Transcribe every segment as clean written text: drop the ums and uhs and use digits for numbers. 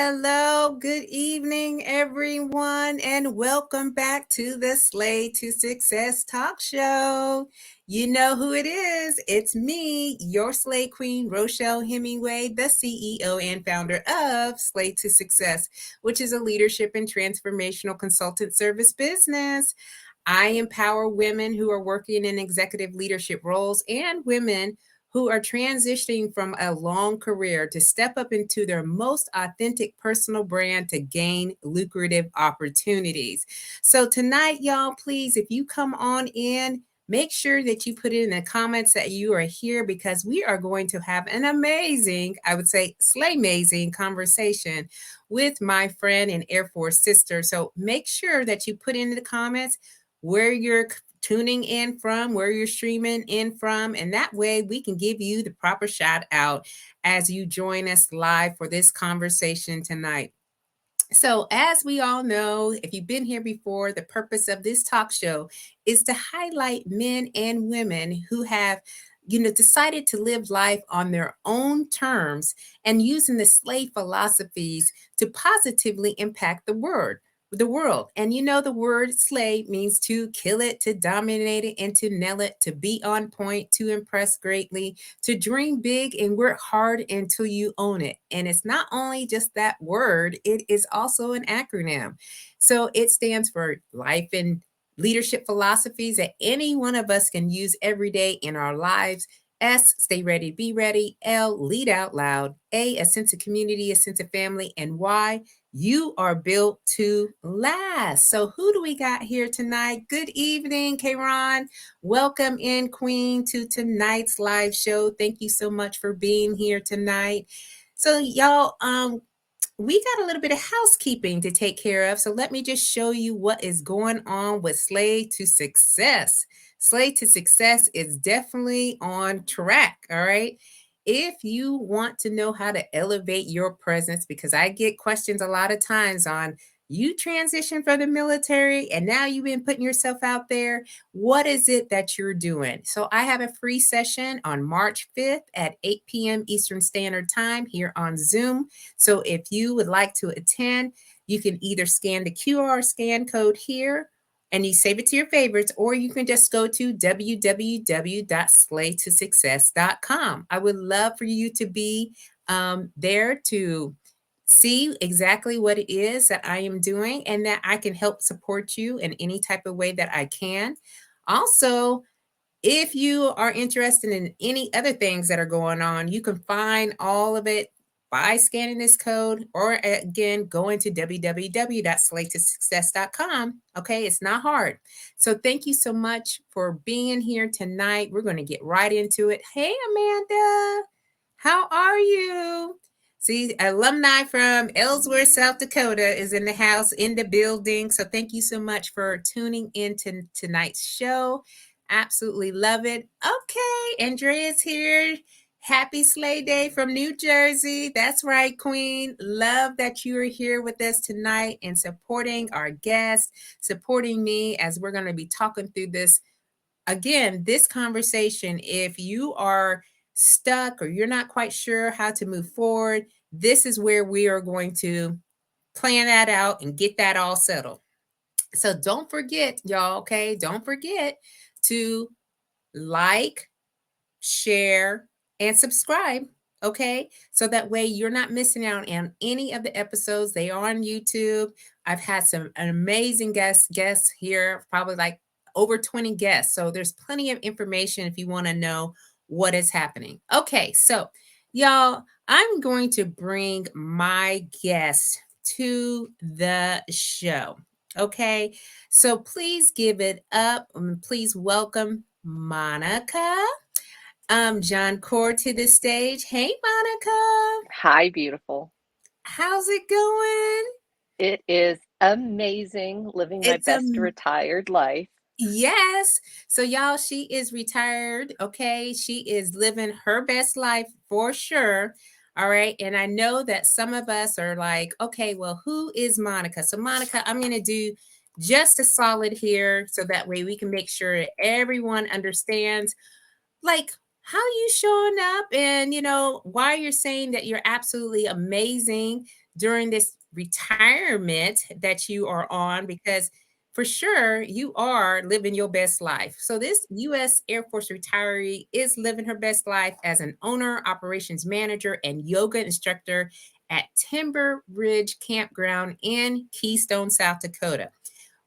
Hello, good evening, everyone, and welcome back to the Slay to Success talk show. You know who it is. It's me, your Slay Queen, Rochelle Hemingway, the CEO and founder of Slay to Success, which is a leadership and transformational consultant service business. I empower women who are working in executive leadership roles and women who are transitioning from a long career to step up into their most authentic personal brand to gain lucrative opportunities. So, tonight, y'all, please, if you come on in, make sure that you put in the comments that you are here because we are going to have an amazing, I would say, SLAYMAZING conversation with my friend and Air Force sister. So, make sure that you put in the comments where you're tuning in from, where you're streaming in from, and that way we can give you the proper shout out as you join us live for this conversation tonight. So, as we all know, if you've been here before, the purpose of this talk show is to highlight men and women who have decided to live life on their own terms and using the slay philosophies to positively impact the world. And the word slay means to kill it, to dominate it, and to nail it, to be on point, to impress greatly, to dream big and work hard until you own it. And it's not only just that word, it is also an acronym. So it stands for life and leadership philosophies that any one of us can use every day in our lives. S, stay ready, be ready. L, lead out loud. A sense of community, a sense of family. And Y, you are built to last. So who do we got here tonight? Good evening, Kayron. Welcome in, Queen, to tonight's live show. Thank you so much for being here tonight. So y'all, we got a little bit of housekeeping to take care of. So let me just show you what is going on with Slay to Success. Slay to Success is definitely on track. All right. If you want to know how to elevate your presence, because I get questions a lot of times on you transition from the military and now you've been putting yourself out there. What is it that you're doing? So I have a free session on March 5th at 8 p.m. Eastern Standard Time here on Zoom. So if you would like to attend, you can either scan the QR scan code here and you save it to your favorites, or you can just go to www.slaytosuccess.com. I would love for you to be there to see exactly what it is that I am doing and that I can help support you in any type of way that I can. Also, if you are interested in any other things that are going on, you can find all of it by scanning this code or again going to www.slaytosuccess.com. Okay, it's not hard. So thank you so much for being here tonight. We're going to get right into it. Hey, Amanda, how are you? See, alumni from Ellsworth, South Dakota is in the house, in the building. So thank you so much for tuning in to tonight's show. Absolutely love it. Okay, Andrea's here. Happy Slay Day from New Jersey. That's right, Queen. Love that you are here with us tonight and supporting our guests, supporting me as we're going to be talking through this. Again, this conversation, if you are stuck or you're not quite sure how to move forward, this is where we are going to plan that out and get that all settled. So don't forget, y'all, okay? Don't forget to like, share, and subscribe. Okay. So that way you're not missing out on any of the episodes. They are on YouTube. I've had some amazing guests here, probably like over 20 guests. So there's plenty of information if you want to know what is happening. Okay. So y'all, I'm going to bring my guest to the show. Okay. So please give it up. Please welcome Monika Johncour to the stage. Hey, Monika. Hi, beautiful. How's it going? It is amazing living my It's best retired life. yes. So y'all, she is retired. Okay, she is living her best life for sure. All right, and I know that some of us are like, okay, well, who is Monika? So Monika, I'm gonna do just a solid here, so that way we can make sure everyone understands like how you showing up and why you're saying that you're absolutely amazing during this retirement that you are on, because for sure you are living your best life. So, this U.S. Air Force retiree is living her best life as an owner, operations manager, and yoga instructor at Timber Ridge Campground in Keystone, South Dakota.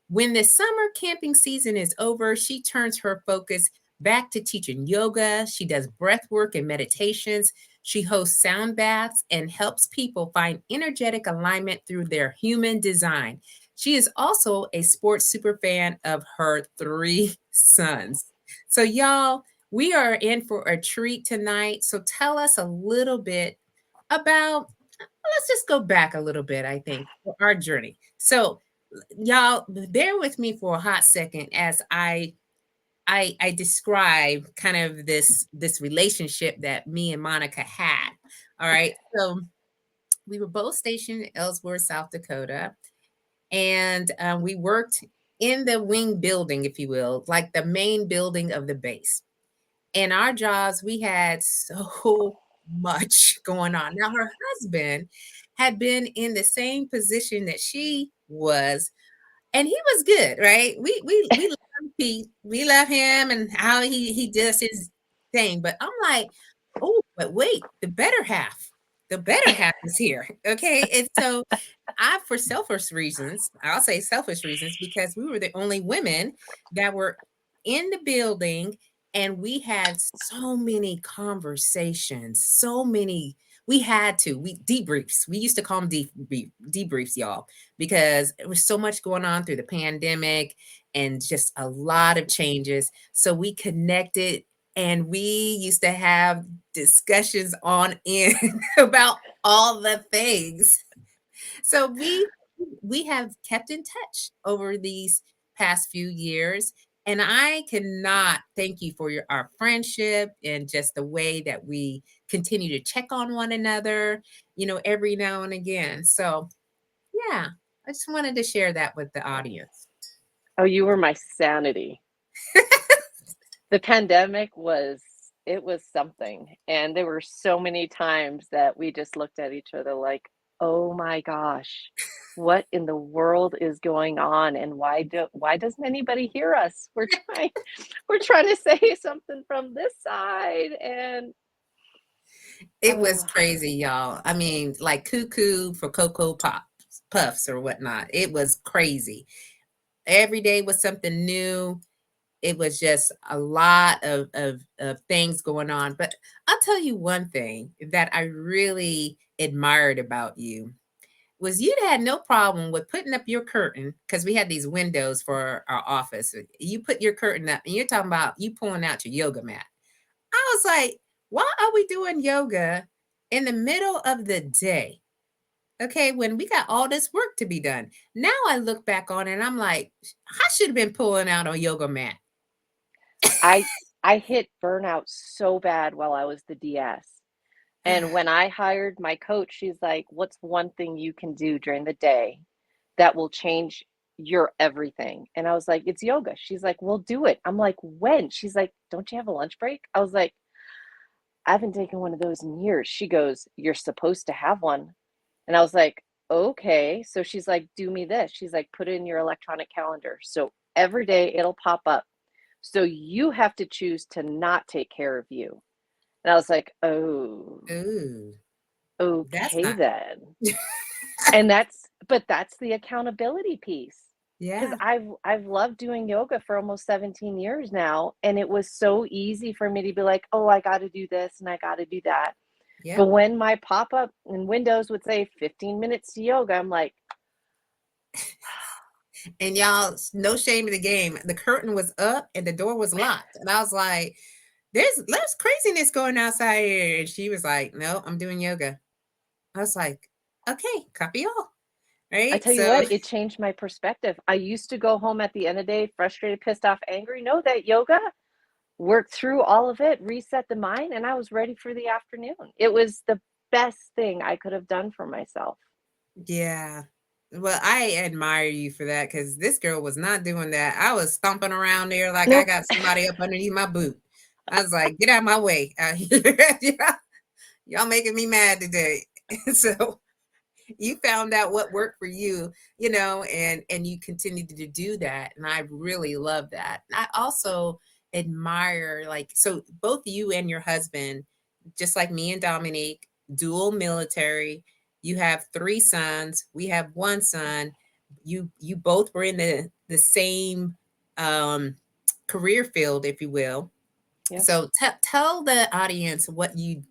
When the summer camping season is over, she turns her focus back to teaching yoga. She does breath work and meditations. She hosts sound baths and helps people find energetic alignment through their human design. She is also a sports super fan of her three sons. So, y'all, we are in for a treat tonight. So, tell us a little bit about, let's just go back a little bit, I think, for our journey. So, y'all, bear with me for a hot second as I describe kind of this relationship that me and Monica had. All right. So we were both stationed in Ellsworth, South Dakota, and we worked in the wing building, if you will, like the main building of the base. In our jobs, we had so much going on. Now, her husband had been in the same position that she was, and he was good, right? We love Pete. We love him and how he does his thing. But I'm like, oh, but wait, the better half is here. Okay. And so for selfish reasons, I'll say selfish reasons, because we were the only women that were in the building, and we had so many conversations, we debriefs. We used to call them debriefs, y'all, because there was so much going on through the pandemic and just a lot of changes. So we connected, and we used to have discussions on end about all the things. So we have kept in touch over these past few years, and I cannot thank you for our friendship and just the way that we continue to check on one another, every now and again. So, yeah, I just wanted to share that with the audience. Oh, you were my sanity. The pandemic was something. And there were so many times that we just looked at each other like, oh my gosh, what in the world is going on? And why doesn't anybody hear us? We're trying to say something from this side. And It was oh, crazy, y'all. I mean, like cuckoo for Cocoa Puffs or whatnot. It was crazy. Every day was something new. It was just a lot of things going on. But I'll tell you one thing that I really admired about you was you had no problem with putting up your curtain, because we had these windows for our office. You put your curtain up, and you're talking about you pulling out your yoga mat. I was like, why are we doing yoga in the middle of the day? Okay, when we got all this work to be done. Now I look back on it and I'm like, I should have been pulling out a yoga mat. I I hit burnout so bad while I was the DS. And when I hired my coach, she's like, "What's one thing you can do during the day that will change your everything?" And I was like, "It's yoga." She's like, "Well, do it." I'm like, "When?" She's like, "Don't you have a lunch break?" I was like, "I haven't taken one of those in years." She goes, "You're supposed to have one." And I was like, "Okay." So she's like, "Do me this." She's like, "Put it in your electronic calendar. So every day it'll pop up. So you have to choose to not take care of you." And I was like, "Oh, Ooh, that's okay not. then." And that's the accountability piece. Because Yeah, I've loved doing yoga for almost 17 years now, and it was so easy for me to be like, "Oh, I got to do this and I got to do that." But yep. when my pop-up in Windows would say 15 minutes to yoga, I'm like, And y'all, no shame in the game. The curtain was up and the door was locked. And I was like, there's less craziness going outside here. And she was like, no, I'm doing yoga. I was like, okay, copy all. I Right. tell you So, what, it changed my perspective. I used to go home at the end of the day frustrated, pissed off, angry. No, that yoga worked through all of it, reset the mind, and I was ready for the afternoon. It was the best thing I could have done for myself. yeah. Well, I admire you for that, because this girl was not doing that. I was stomping around there like I Nope. got somebody up underneath my boot. I was like, get out of my way out here. Y'all making me mad today. So, You found out what worked for you, and you continue to do that. And I really love that. And I also admire, like, so both you and your husband, just like me and Dominique, dual military. You have three sons. We have one son. You both were in the same um career field, if you will. Yep. So tell the audience what you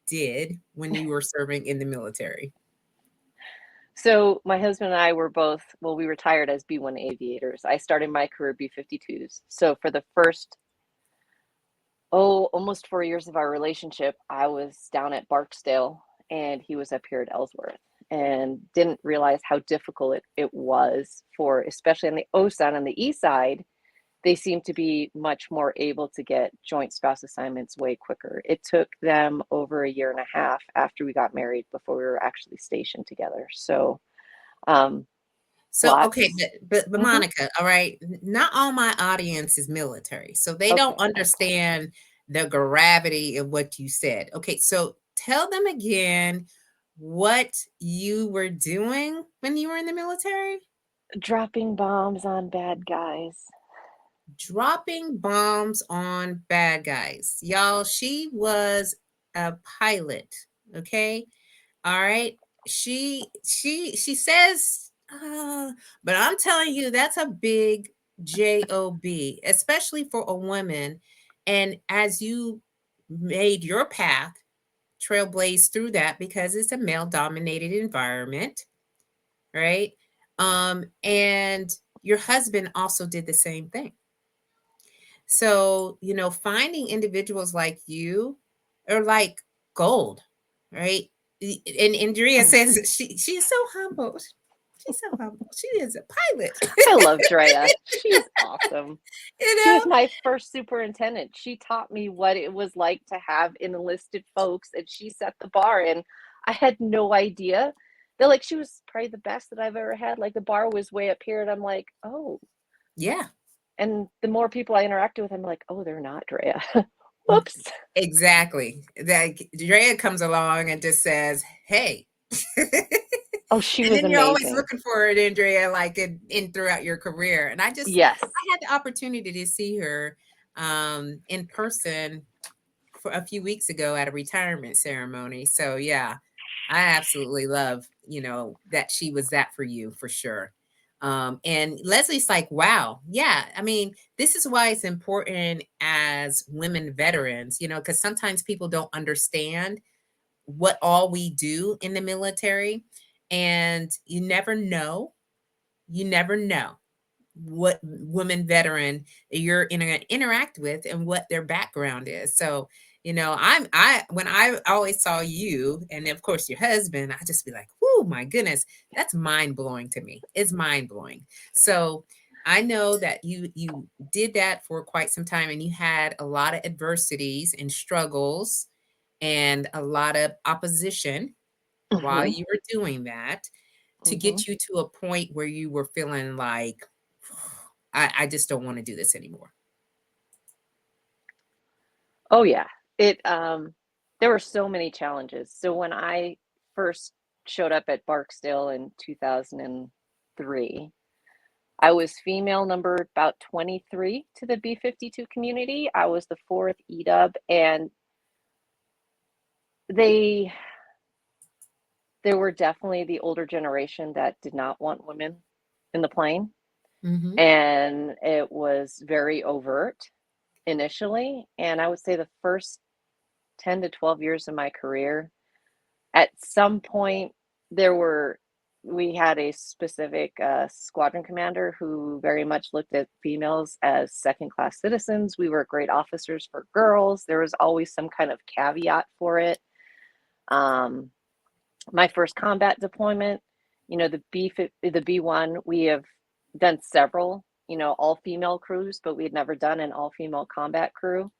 did when you were serving in the military. So my husband and I were both, well, we retired as B-1 aviators. I started my career B-52s. So for the first, almost 4 years of our relationship, I was down at Barksdale and he was up here at Ellsworth, and didn't realize how difficult it was for, especially on the O side, on the E side, they seem to be much more able to get joint spouse assignments way quicker. It took them over a year and a half after we got married before we were actually stationed together. So, um, So okay, lots. but Mhm. Monica, all right, not all my audience is military, so they don't Okay. understand the gravity of what you said. Okay, so tell them again what you were doing when you were in the military. Dropping bombs on bad guys. Dropping bombs on bad guys. Y'all, she was a pilot, okay? All right. She says but I'm telling you that's a big job, especially for a woman. And as you made your path, trailblaze through that because it's a male dominated environment, right? And your husband also did the same thing. So, finding individuals like you are like gold, right? And Andrea says she's so humble. She's so humble. She is a pilot. I love Drea. She's awesome. you She know? was my first superintendent. She taught me what it was like to have enlisted folks, and she set the bar. And I had no idea. They're like, she was probably the best that I've ever had. Like, the bar was way up here, and I'm like, oh. Yeah. And the more people I interacted with, I'm like, oh, they're not Drea. Mm, Whoops. exactly. That Andrea comes along and just says, "Hey." Oh, she And was then you're always amazing. looking for it, Andrea, like in throughout your career. And Yes. I had the opportunity to see her in person for a few weeks ago at a retirement ceremony. So yeah, I absolutely love, that she was that for you for sure. And Leslie's like, wow, yeah. I mean, this is why it's important as women veterans, because sometimes people don't understand what all we do in the military. And you never know what women veteran you're gonna interact with and what their background is. So, I when I always saw you and of course your husband, I just be like, oh my goodness, that's mind blowing to me. It's mind blowing. So I know that you did that for quite some time and you had a lot of adversities and struggles and a lot of opposition while Hmm. you were doing that to Hmm. get you to a point where you were feeling like, I just don't want to do this anymore. Oh, yeah. It, there were so many challenges. So when I first showed up at Barksdale in 2003, I was female number about 23 to the B-52 community. I was the fourth EDUB, and they there were definitely the older generation that did not want women in the plane, Mhm. and it was very overt initially. And I would say the first 10 to 12 years of my career, at some point, there were we had a specific squadron commander who very much looked at females as second class citizens. We were great officers for girls. There was always some kind of caveat for it. Um, my first combat deployment, the B1, we have done several, all female crews, but we had never done an all female combat crew.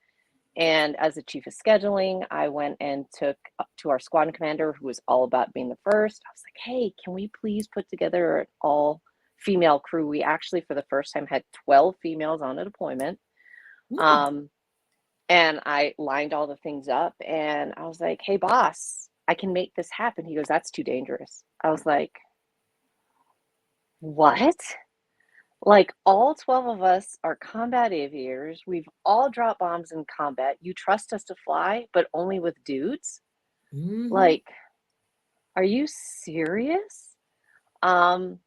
And as the chief of scheduling, I went and took up to our squadron commander, who was all about being the first. I was like, hey, can we please put together an all female crew? We actually, for the first time, had 12 females on a deployment. Ooh. Um, and I lined all the things up, and I was like, hey, boss, I can make this happen. He goes, that's too dangerous. I was like, what? Like, all 12 of us are combat aviators. We've all dropped bombs in combat. You trust us to fly, but only with dudes? Mm-hmm. Like, are you serious? Um,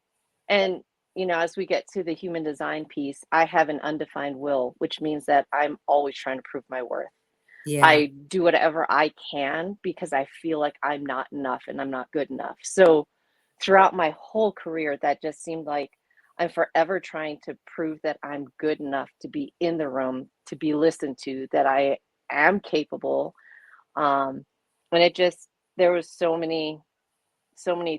and as we get to the human design piece, I have an undefined will, which means that I'm always trying to prove my worth. Yeah. I do whatever I can because I feel like I'm not enough and I'm not good enough. So throughout my whole career, that just seemed like I'm forever trying to prove that I'm good enough to be in the room, to be listened to, that I am capable. Um, and it just, there was so many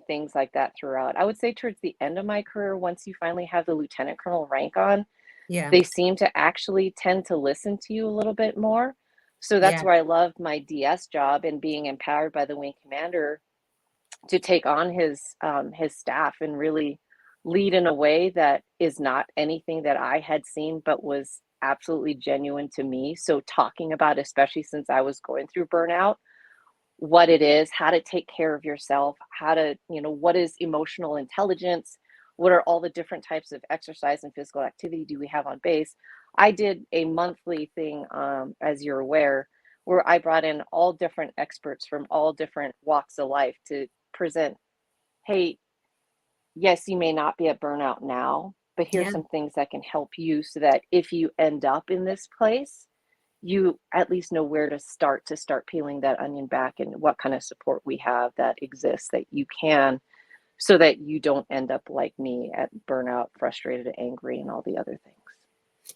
things like that throughout. I would say towards the end of my career, once you finally have the lieutenant colonel rank on, Yeah. they seem to actually tend to listen to you a little bit more. So that's Yeah. where I loved my DS job and being empowered by the wing commander to take on his staff and really lead in a way that is not anything that I had seen, but was absolutely genuine to me. So talking about, especially since I was going through burnout, what it is, how to take care of yourself, how to, what is emotional intelligence, what are all the different types of exercise and physical activity do we have on base. I did a monthly thing, as you're aware, where I brought in all different experts from all different walks of life to present, hey, yes, you may not be at burnout now, but here's Yeah. some things that can help you so that if you end up in this place, you at least know where to start peeling that onion back and what kind of support we have that exists that you can, so that you don't end up like me at burnout, frustrated, angry, and all the other things.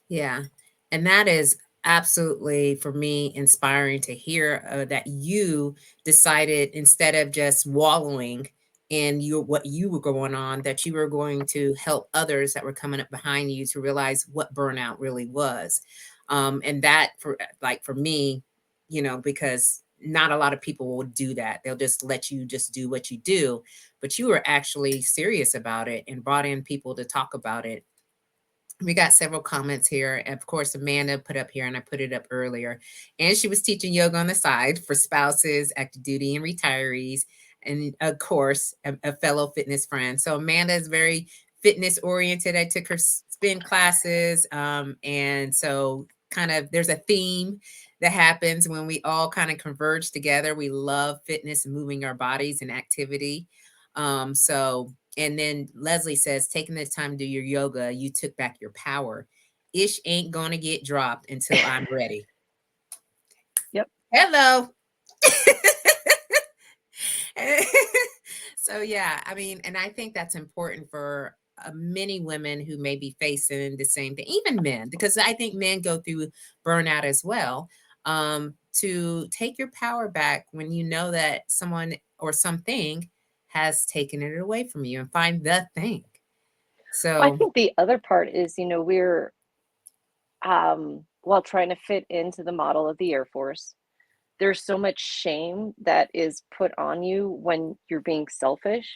Yeah. And that is absolutely, for me, inspiring to hear that you decided, instead of just wallowing in what you were going on, that you were going to help others that were coming up behind you to realize what burnout really was. And that, for me, because not a lot of people will do that. They'll just let you just do what you do, but you were actually serious about it and brought in people to talk about it. We got several comments here. Of course, Amanda put up here, and I put it up earlier. And she was teaching yoga on the side for spouses, active duty, and retirees. And of course, a fellow fitness friend. So Amanda is very fitness oriented. I took her spin classes. And so kind of there's a theme that happens when we all kind of converge together. We love fitness and moving our bodies and activity. And then Leslie says, taking the time to do your yoga, you took back your power. Ish ain't gonna get dropped until I'm ready. Yep. Hello. So yeah, I mean, and I think that's important for many women who may be facing the same thing, even men, because I think men go through burnout as well. To take your power back when you know that someone or something has taken it away from you, and find the thing. Well, I So think the other part is, we're, while trying to fit into the model of the Air Force, there's so much shame that is put on you when you're being selfish.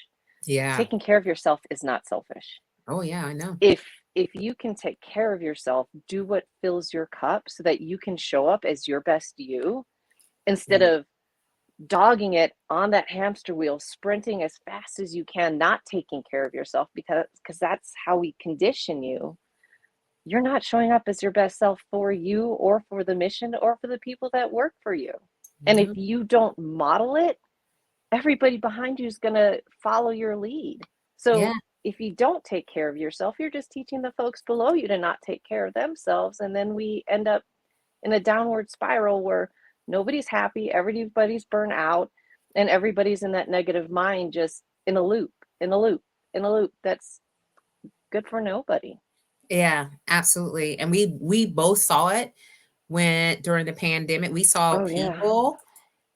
yeah. Taking care of yourself is not selfish. Oh yeah, I know. If you can take care of yourself, do what fills your cup so that you can show up as your best you, instead Yeah. of dogging it on that hamster wheel, sprinting as fast as you can, not taking care of yourself, because that's how we condition you. You're not showing up as your best self for you or for the mission or for the people that work for you. And if Mhm. you don't model it, everybody behind you is going to follow your lead. Yeah. So if you don't take care of yourself, you're just teaching the folks below you to not take care of themselves. And then we end up in a downward spiral where nobody's happy, everybody's burnt out, and everybody's in that negative mind, just in a loop, in a loop, in a loop. That's good for nobody. Yeah, absolutely. And we both saw it when during the pandemic. We saw Oh, yeah. people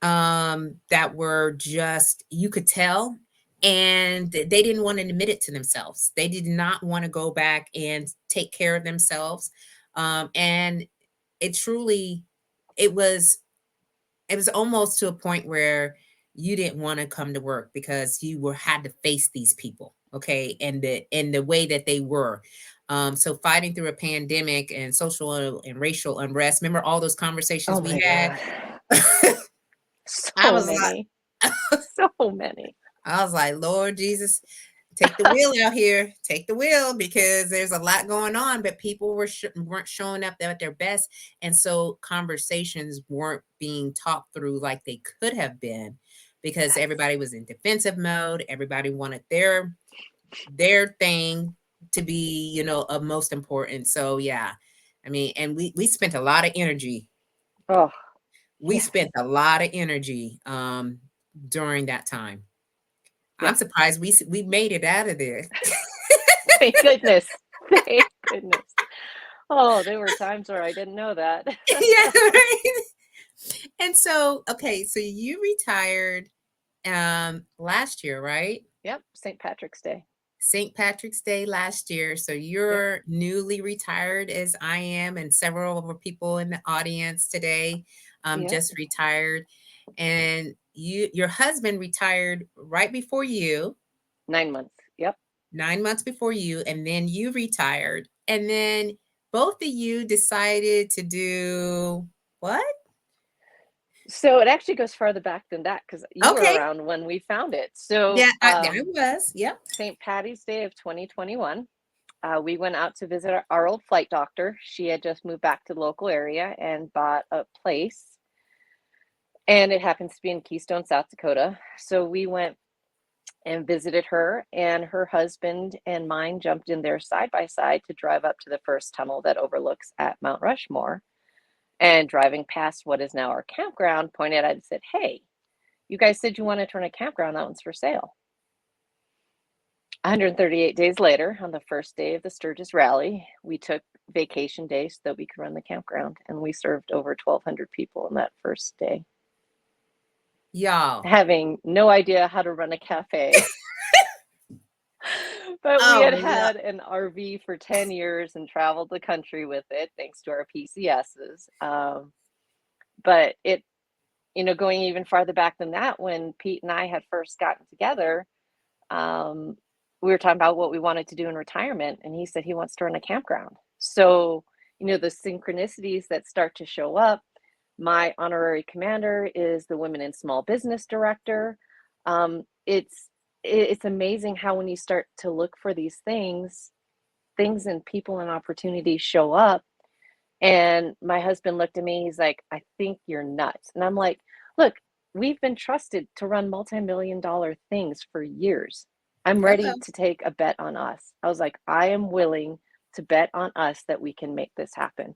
that were just, you could tell, and they didn't want to admit it to themselves. They did not want to go back and take care of themselves. And it truly, it was it was almost to a point where you didn't want to come to work because you were had to face these people, okay, and the way that they were. So fighting through a pandemic and social and racial unrest. Remember all those conversations Oh, we my had? God. I So was many. like, So many. I was like, Lord Jesus, take the wheel out here. Take the wheel because there's a lot going on, but people weren't showing up at their best. And so conversations weren't being talked through like they could have been because Yes. everybody was in defensive mode. Everybody wanted their thing to be, of most important. So yeah, I mean, and we spent a lot of energy. Oh, We yes. spent a lot of energy during that time. I'm Yes. surprised we made it out of there. Thank goodness. Thank goodness. Oh, there were times where I didn't know that. Yeah, right. And so, okay, so you retired last year, right? Yep, St. Patrick's Day. St. Patrick's Day last year. So Yep, you're newly retired as I am, and several of the people in the audience today yep. just retired. And your husband retired right before you, 9 months. Yep. 9 months before you, and then you retired. And then both of you decided to do what? So it actually goes farther back than that because you were Okay. around when we found it. So Yeah, I was. Yep. St. Patty's Day of 2021, we went out to visit our old flight doctor. She had just moved back to the local area and bought a place, and it happens to be in Keystone, South Dakota. So we went and visited her, and her husband and mine jumped in there side by side to drive up to the first tunnel that overlooks at Mount Rushmore. And driving past what is now our campground, pointed out and said, "Hey, you guys said you want to turn a campground. That one's for sale." 138 days later, on the first day of the Sturgis Rally, we took vacation days so that we could run the campground, and we served over 1,200 people in that first day, Y'all. having no idea how to run a cafe. But we Oh, had yeah. had an RV for 10 years and traveled the country with it, thanks to our PCSs. But going even farther back than that, when Pete and I had first gotten together, um, we were talking about what we wanted to do in retirement, and he said he wants to run a campground. So, the synchronicities that start to show up. My honorary commander is the Women in Small Business Director. It's amazing how when you start to look for these things and people and opportunities show up. And my husband looked at me, he's like, "I think you're nuts." And I'm like, "Look, we've been trusted to run multi-million-dollar things for years. I'm ready Hello. to take a bet on us." I was like, "I am willing to bet on us that we can make this happen."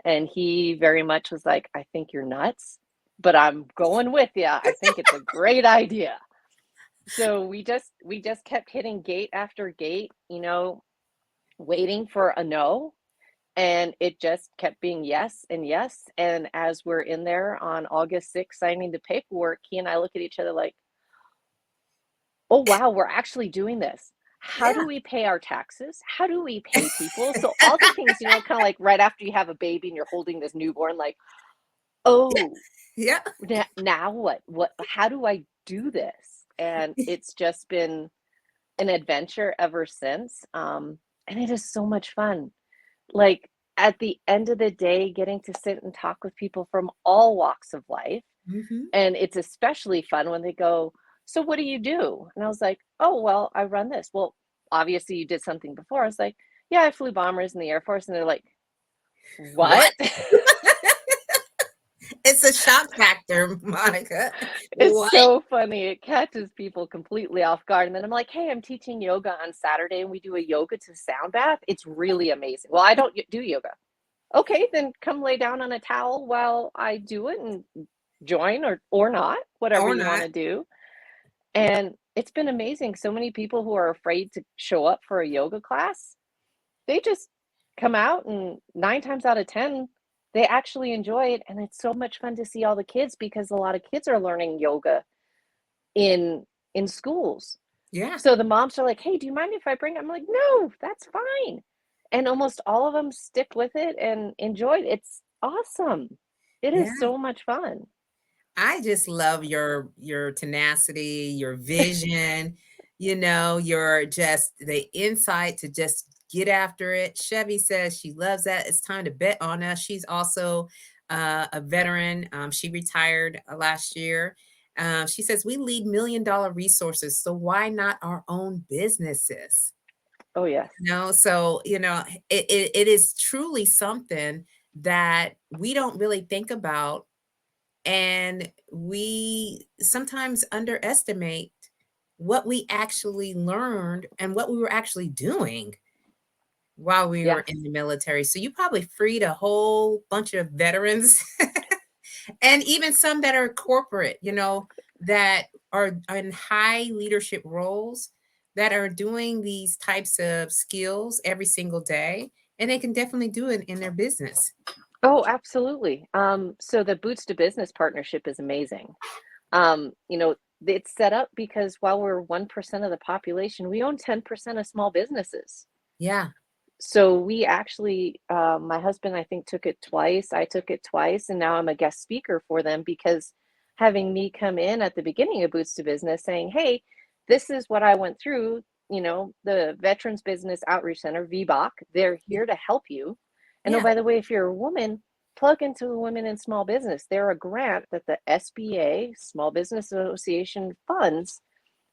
And he very much was like, "I think you're nuts, but I'm going with you. I think it's a great idea." So we just kept hitting gate after gate, waiting for a no, and it just kept being yes and yes. And as we're in there on August 6th signing the paperwork, he and I look at each other like, "Oh wow, we're actually doing this. How Yeah. do we pay our taxes? How do we pay people?" So all the things, kind of like right after you have a baby and you're holding this newborn, like, "Oh, Yeah. now what, how do I do this?" And it's just been an adventure ever since. And it is so much fun. Like, at the end of the day, getting to sit and talk with people from all walks of life. Hmm. And it's especially fun when they go, "So what do you do?" And I was like, "Oh, well, I run this." "Well, obviously you did something before." I was like, "Yeah, I flew bombers in the Air Force." And they're like, What? "What?" It's a shock factor, Monica. It's What? so funny. It catches people completely off guard. And then I'm like, "Hey, I'm teaching yoga on Saturday and we do a yoga to sound bath. It's really amazing." "Well, I don't do yoga." "Okay, then come lay down on a towel while I do it and join or not, whatever Or you want not. to do." And it's been amazing. So many people who are afraid to show up for a yoga class, they just come out, and 9 times out of 10, they actually enjoy it. And it's so much fun to see all the kids because a lot of kids are learning yoga in schools. Yeah. So the moms are like, "Hey, do you mind if I bring?" I'm like, "No, that's fine." And almost all of them stick with it and enjoy it. It's awesome. It Yeah. is so much fun. I just love your tenacity, your vision, your just the insight to just get after it. Chevy says she loves that. It's time to bet on us. She's also a veteran. She retired last year. She says, we lead $1 million resources, so why not our own businesses? Oh, yes. So, it is truly something that we don't really think about. And we sometimes underestimate what we actually learned and what we were actually doing while we were Yes. in the military. So you probably freed a whole bunch of veterans and even some that are corporate, that are in high leadership roles that are doing these types of skills every single day. And they can definitely do it in their business. Oh, absolutely. So the Boots to Business partnership is amazing. You know, it's set up because while we're 1% of the population, we own 10% of small businesses. Yeah. So we actually, my husband, I think, took it twice. I took it twice, and now I'm a guest speaker for them because having me come in at the beginning of Boots to Business saying, hey, this is what I went through, the Veterans Business Outreach Center, VBOC, they're here to help you. And oh, Yeah. by the way, if you're a woman, plug into the Women in Small Business. They're a grant that the SBA, Small Business Association, funds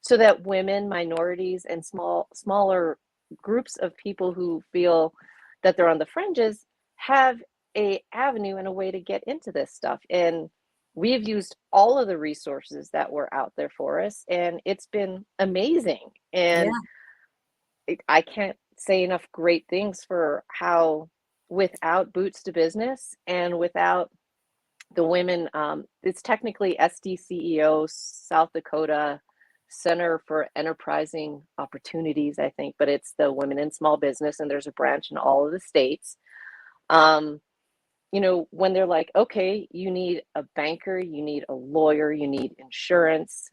so that women, minorities, and smaller groups of people who feel that they're on the fringes have a avenue and a way to get into this stuff. And we've used all of the resources that were out there for us, and it's been amazing. And Yeah. I can't say enough great things for how without Boots to Business and without the women, it's technically SDCEO, South Dakota Center for Enterprising Opportunities, I think, but it's the Women in Small Business, and there's a branch in all of the states. Um, when they're like, okay, you need a banker, you need a lawyer, you need insurance,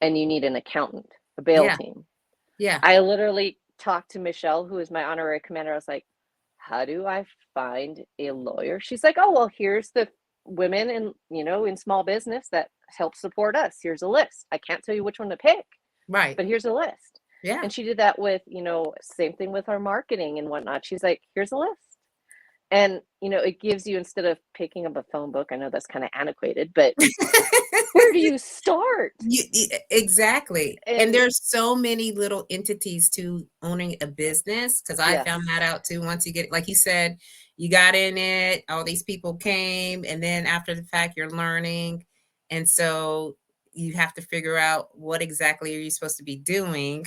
and you need an accountant, a bail Yeah. team. Yeah. I literally talked to Michelle, who is my honorary commander. I was like, how do I find a lawyer? She's like, oh, well, here's the women in small business that help support us. Here's a list. I can't tell you which one to pick, Right. but here's a list. Yeah. And she did that with, same thing with our marketing and whatnot. She's like, here's a list. And, it gives you, instead of picking up a phone book, I know that's kind of antiquated, but where do you start? Exactly. And And there's so many little entities to owning a business, because I yes. found that out too. Once you get, like you said, you got in it, all these people came, and then after the fact, you're learning. And so you have to figure out what exactly are you supposed to be doing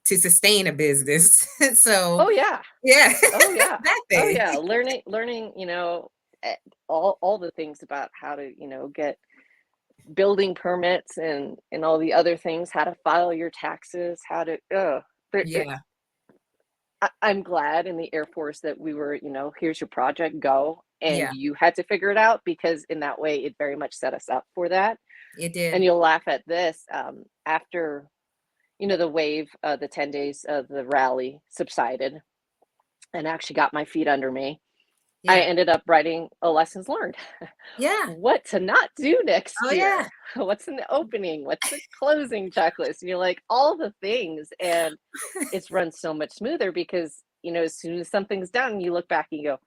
to sustain a business. So, Oh, yeah. yeah, Oh, yeah. that Oh, thing. yeah. Learning, all the things about how to, get building permits and all the other things, how to file your taxes, how to, Yeah. I'm glad in the Air Force that we were, here's your project, go. And Yeah, you had to figure it out, because in that way, it very much set us up for that. it And did. you'll laugh at this. After, the wave, the 10 days of the rally subsided and actually got my feet under me, I Yeah. ended up writing a lessons learned. Yeah. What to not do next Oh, yeah. year? What's in the opening? What's the closing checklist? And you're like, all the things. And it's run so much smoother because, as soon as something's done, you look back and you go,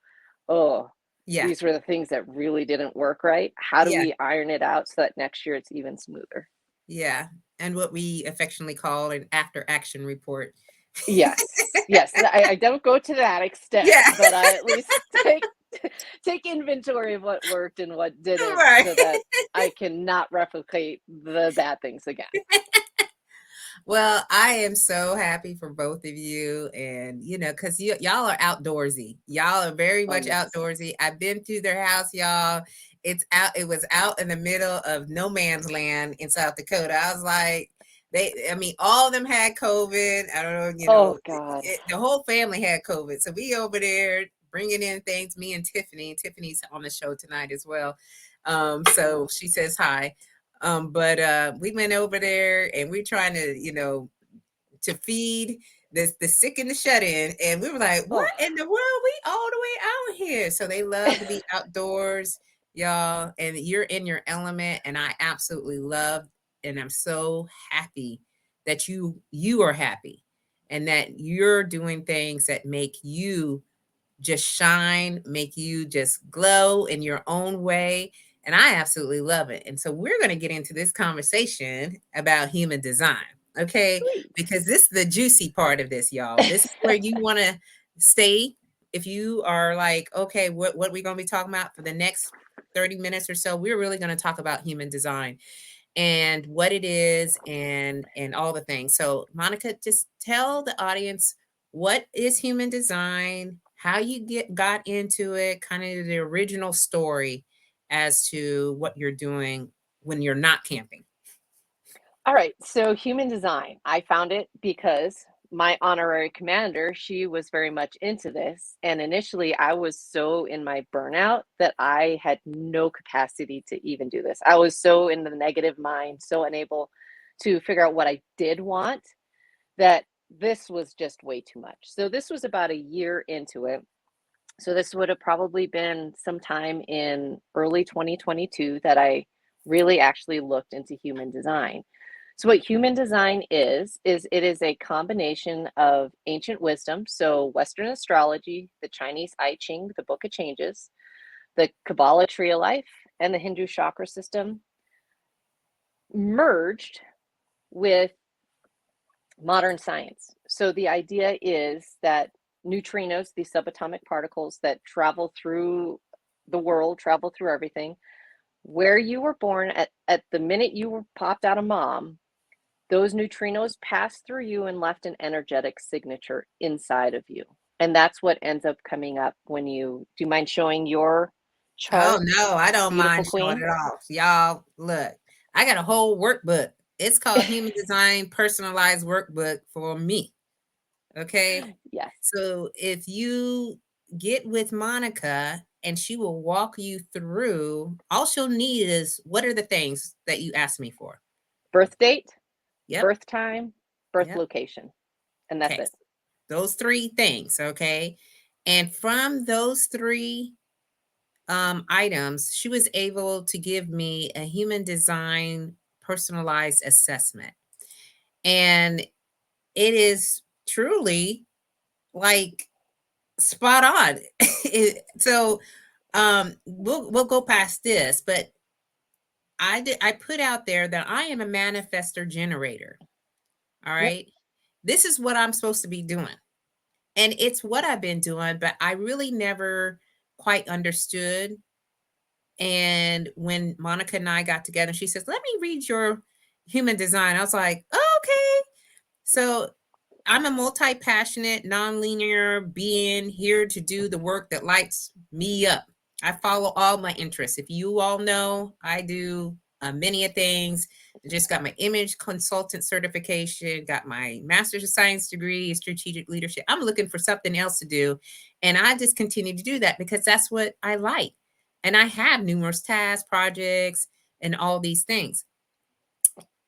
oh, Yeah. these were the things that really didn't work right. How do Yeah. we iron it out so that next year it's even smoother? Yeah, and what we affectionately call an after action report. Yes. Yes. I don't go to that extent, Yeah, but I at least take inventory of what worked and what didn't right. so that I cannot replicate the bad things again. Well, I am so happy for both of you, and because y'all are outdoorsy. Y'all are very Oh, much yes. outdoorsy. I've been to their house, y'all. It's out. It was out in the middle of no man's land in South Dakota. I was like, I mean, all of them had COVID. I don't know, Oh, God. the whole family had COVID. So we over there bringing in things. Me and Tiffany. And Tiffany's on the show tonight as well. So she says hi. But we went over there and we're trying to, to feed the sick and the shut in. And we were like, what Oh, in the world? We all the way out here. So they love to be outdoors, y'all. And you're in your element. And I absolutely love, and I'm so happy that you are happy and that you're doing things that make you just shine, make you just glow in your own way. And I absolutely love it. And so we're going to get into this conversation about human design. Okay. Sweet. Because this is the juicy part of this, y'all. This is where you want to stay. If you are like, okay, what are we going to be talking about for the next 30 minutes or so? We're really going to talk about human design and what it is and all the things. So Monica, just tell the audience what is human design, how you got into it, kind of the original story as to what you're doing when you're not camping. All right, so human design. I found it because my honorary commander, she was very much into this. And initially, I was so in my burnout that I had no capacity to even do this. I was so in the negative mind, so unable to figure out what I did want, that this was just way too much. So this was about a year into it. So this would have probably been sometime in early 2022 that I really actually looked into human design. So what human design is it is a combination of ancient wisdom, so Western astrology, the Chinese I Ching, the Book of Changes, the Kabbalah tree of life, and the Hindu chakra system merged with modern science. So the idea is that neutrinos, these subatomic particles that travel through the world, travel through everything, where you were born at the minute you were popped out of mom, those neutrinos passed through you and left an energetic signature inside of you. And that's what ends up coming up when you, do you mind showing your Oh chart, no, I don't beautiful mind showing queen? it off. Y'all, look, I got a whole workbook. It's called Human Design Personalized Workbook for me. Okay. Yes, So if you get with Monica and she will walk you through, all she'll need is what are the things that you asked me for? birth date, Yep. birth time, birth Yep. location, and that's Okay. it. Those three things. Okay. And from those three items, she was able to give me a human design personalized assessment. And it is truly like spot on. So we'll go past this, but I put out there that I am a manifester generator. All Yep. right. This is what I'm supposed to be doing. And it's what I've been doing, but I really never quite understood. And when Monica and I got together, she says, "Let me read your human design." I was like, oh, "Okay." So I'm a multi-passionate, non-linear being here to do the work that lights me up. I follow all my interests. If you all know, I do many of things. I just got my image consultant certification, got my master's of science degree in strategic leadership. I'm looking for something else to do. And I just continue to do that because that's what I like. And I have numerous tasks, projects, and all these things.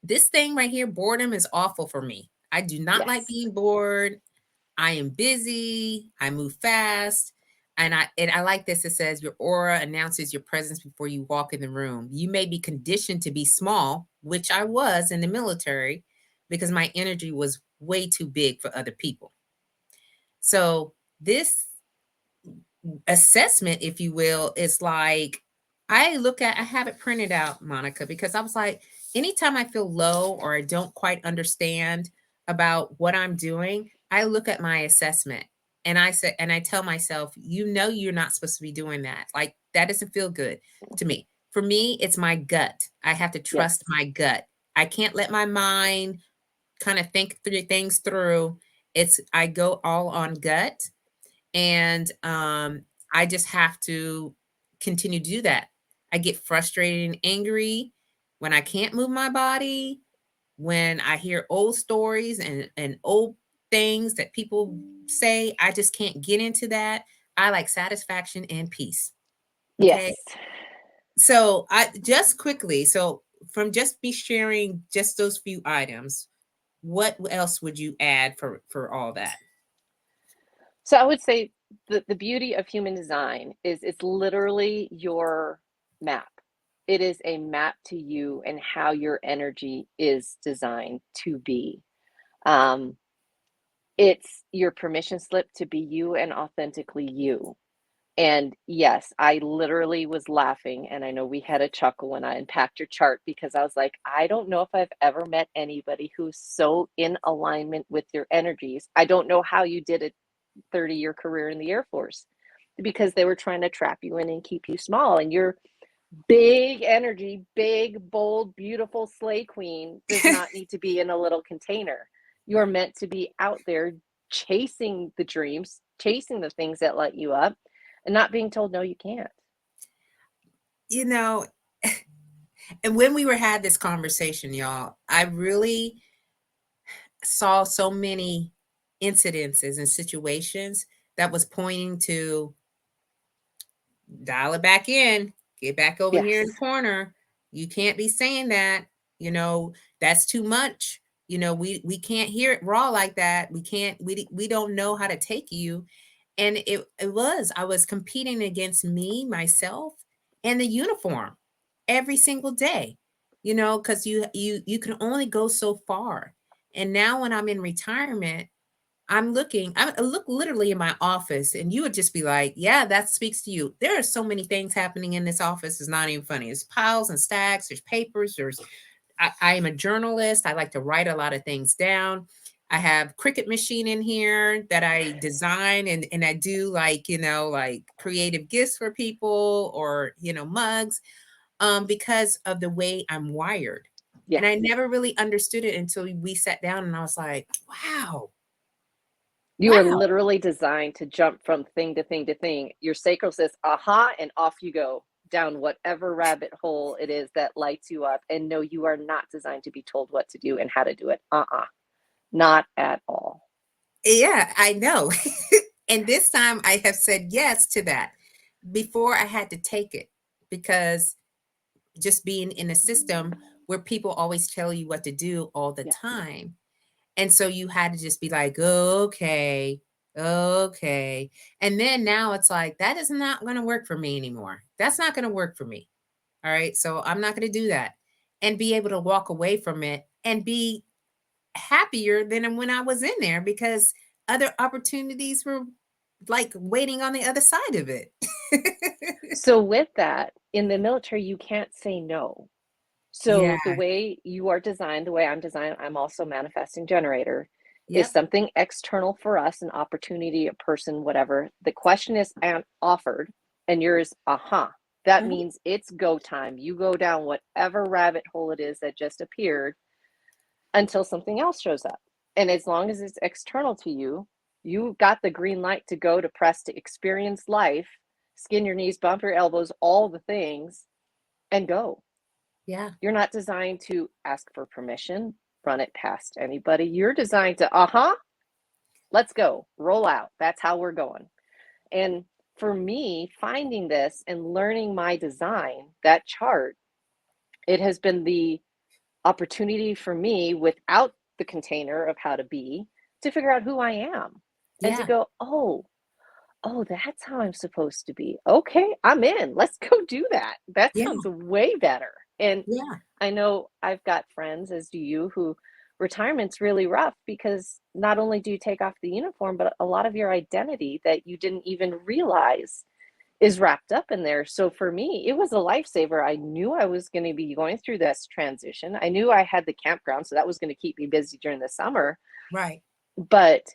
This thing right here, boredom is awful for me. I do not like Yes. being bored. I am busy. I move fast. And I like this. It says your aura announces your presence before you walk in the room. You may be conditioned to be small, which I was in the military because my energy was way too big for other people. So this assessment, if you will, is like I have it printed out, Monica, because I was like, anytime I feel low or I don't quite understand about what I'm doing, I look at my assessment and I tell myself, you're not supposed to be doing that. Like that doesn't feel good to me. For me, it's my gut. I have to trust Yes. my gut. I can't let my mind kind of think through things through. I go all on gut and I just have to continue to do that. I get frustrated and angry when I can't move my body, when I hear old stories and old things that people say. I just can't get into that. I like satisfaction and peace. Okay. Yes. So I just quickly, so from just me sharing just those few items, what else would you add for all that? So I would say the beauty of human design is it's literally your map. It is a map to you and how your energy is designed to be. It's your permission slip to be you and authentically you. And yes, I literally was laughing, and I know we had a chuckle when I unpacked your chart because I was like, I don't know if I've ever met anybody who's so in alignment with your energies. I don't know how you did a 30-year career in the Air Force because they were trying to trap you in and keep you small. And you're big energy, big, bold, beautiful slay queen does not need to be in a little container. You're meant to be out there chasing the dreams, chasing the things that light you up, and not being told, no, you can't. You know, and when we were had this conversation, y'all, I really saw so many incidences and situations that was pointing to dial it back in, get back over here in the Yes. corner. You can't be saying that. That's too much. We can't hear it raw like that. We can't. We don't know how to take you. And I was competing against me, myself, and the uniform every single day. Because you can only go so far. And now when I'm in retirement, I look literally in my office, and you would just be like, yeah, that speaks to you. There are so many things happening in this office. It's not even funny. There's piles and stacks, there's papers, I am a journalist. I like to write a lot of things down. I have Cricut machine in here that I design, and I do like creative gifts for people, or, mugs, because of the way I'm wired. And I Yes. never really understood it until we sat down, and I was like, wow. You are Wow. literally designed to jump from thing to thing to thing. Your sacral says, aha, and off you go down whatever rabbit hole it is that lights you up. And no, you are not designed to be told what to do and how to do it. Not at all. Yeah, I know. And this time I have said yes to that. Before I had to take it, because just being in a system where people always tell you what to do all the Yes. time. And so you had to just be like, okay, okay. And then now it's like, that is not going to work for me anymore. That's not going to work for me. All right. So I'm not going to do that, and be able to walk away from it and be happier than when I was in there, because other opportunities were like waiting on the other side of it. So, with that, in the military, you can't say no. Yeah. So, the way you are designed, the way I'm designed, I'm also manifesting generator, is Yep. something external for us, an opportunity, a person, whatever. The question is offered, and yours, that Mhm. means it's go time. You go down whatever rabbit hole it is that just appeared until something else shows up. And as long as it's external to you, you got the green light to go, to press, to experience life, skin your knees, bump your elbows, all the things, and go. Yeah. You're not designed to ask for permission, run it past anybody. You're designed to, let's go, roll out. That's how we're going. And for me, finding this and learning my design, that chart, it has been the opportunity for me, without the container of how to be, to figure out who I am and to Yeah. go, that's how I'm supposed to be. Okay, I'm in. Let's go do that. That Yeah. sounds way better. And Yeah. I know I've got friends, as do you, who retirement's really rough because not only do you take off the uniform, but a lot of your identity that you didn't even realize is wrapped up in there. So for me, it was a lifesaver. I knew I was going to be going through this transition. I knew I had the campground, so that was going to keep me busy during the summer. Right. But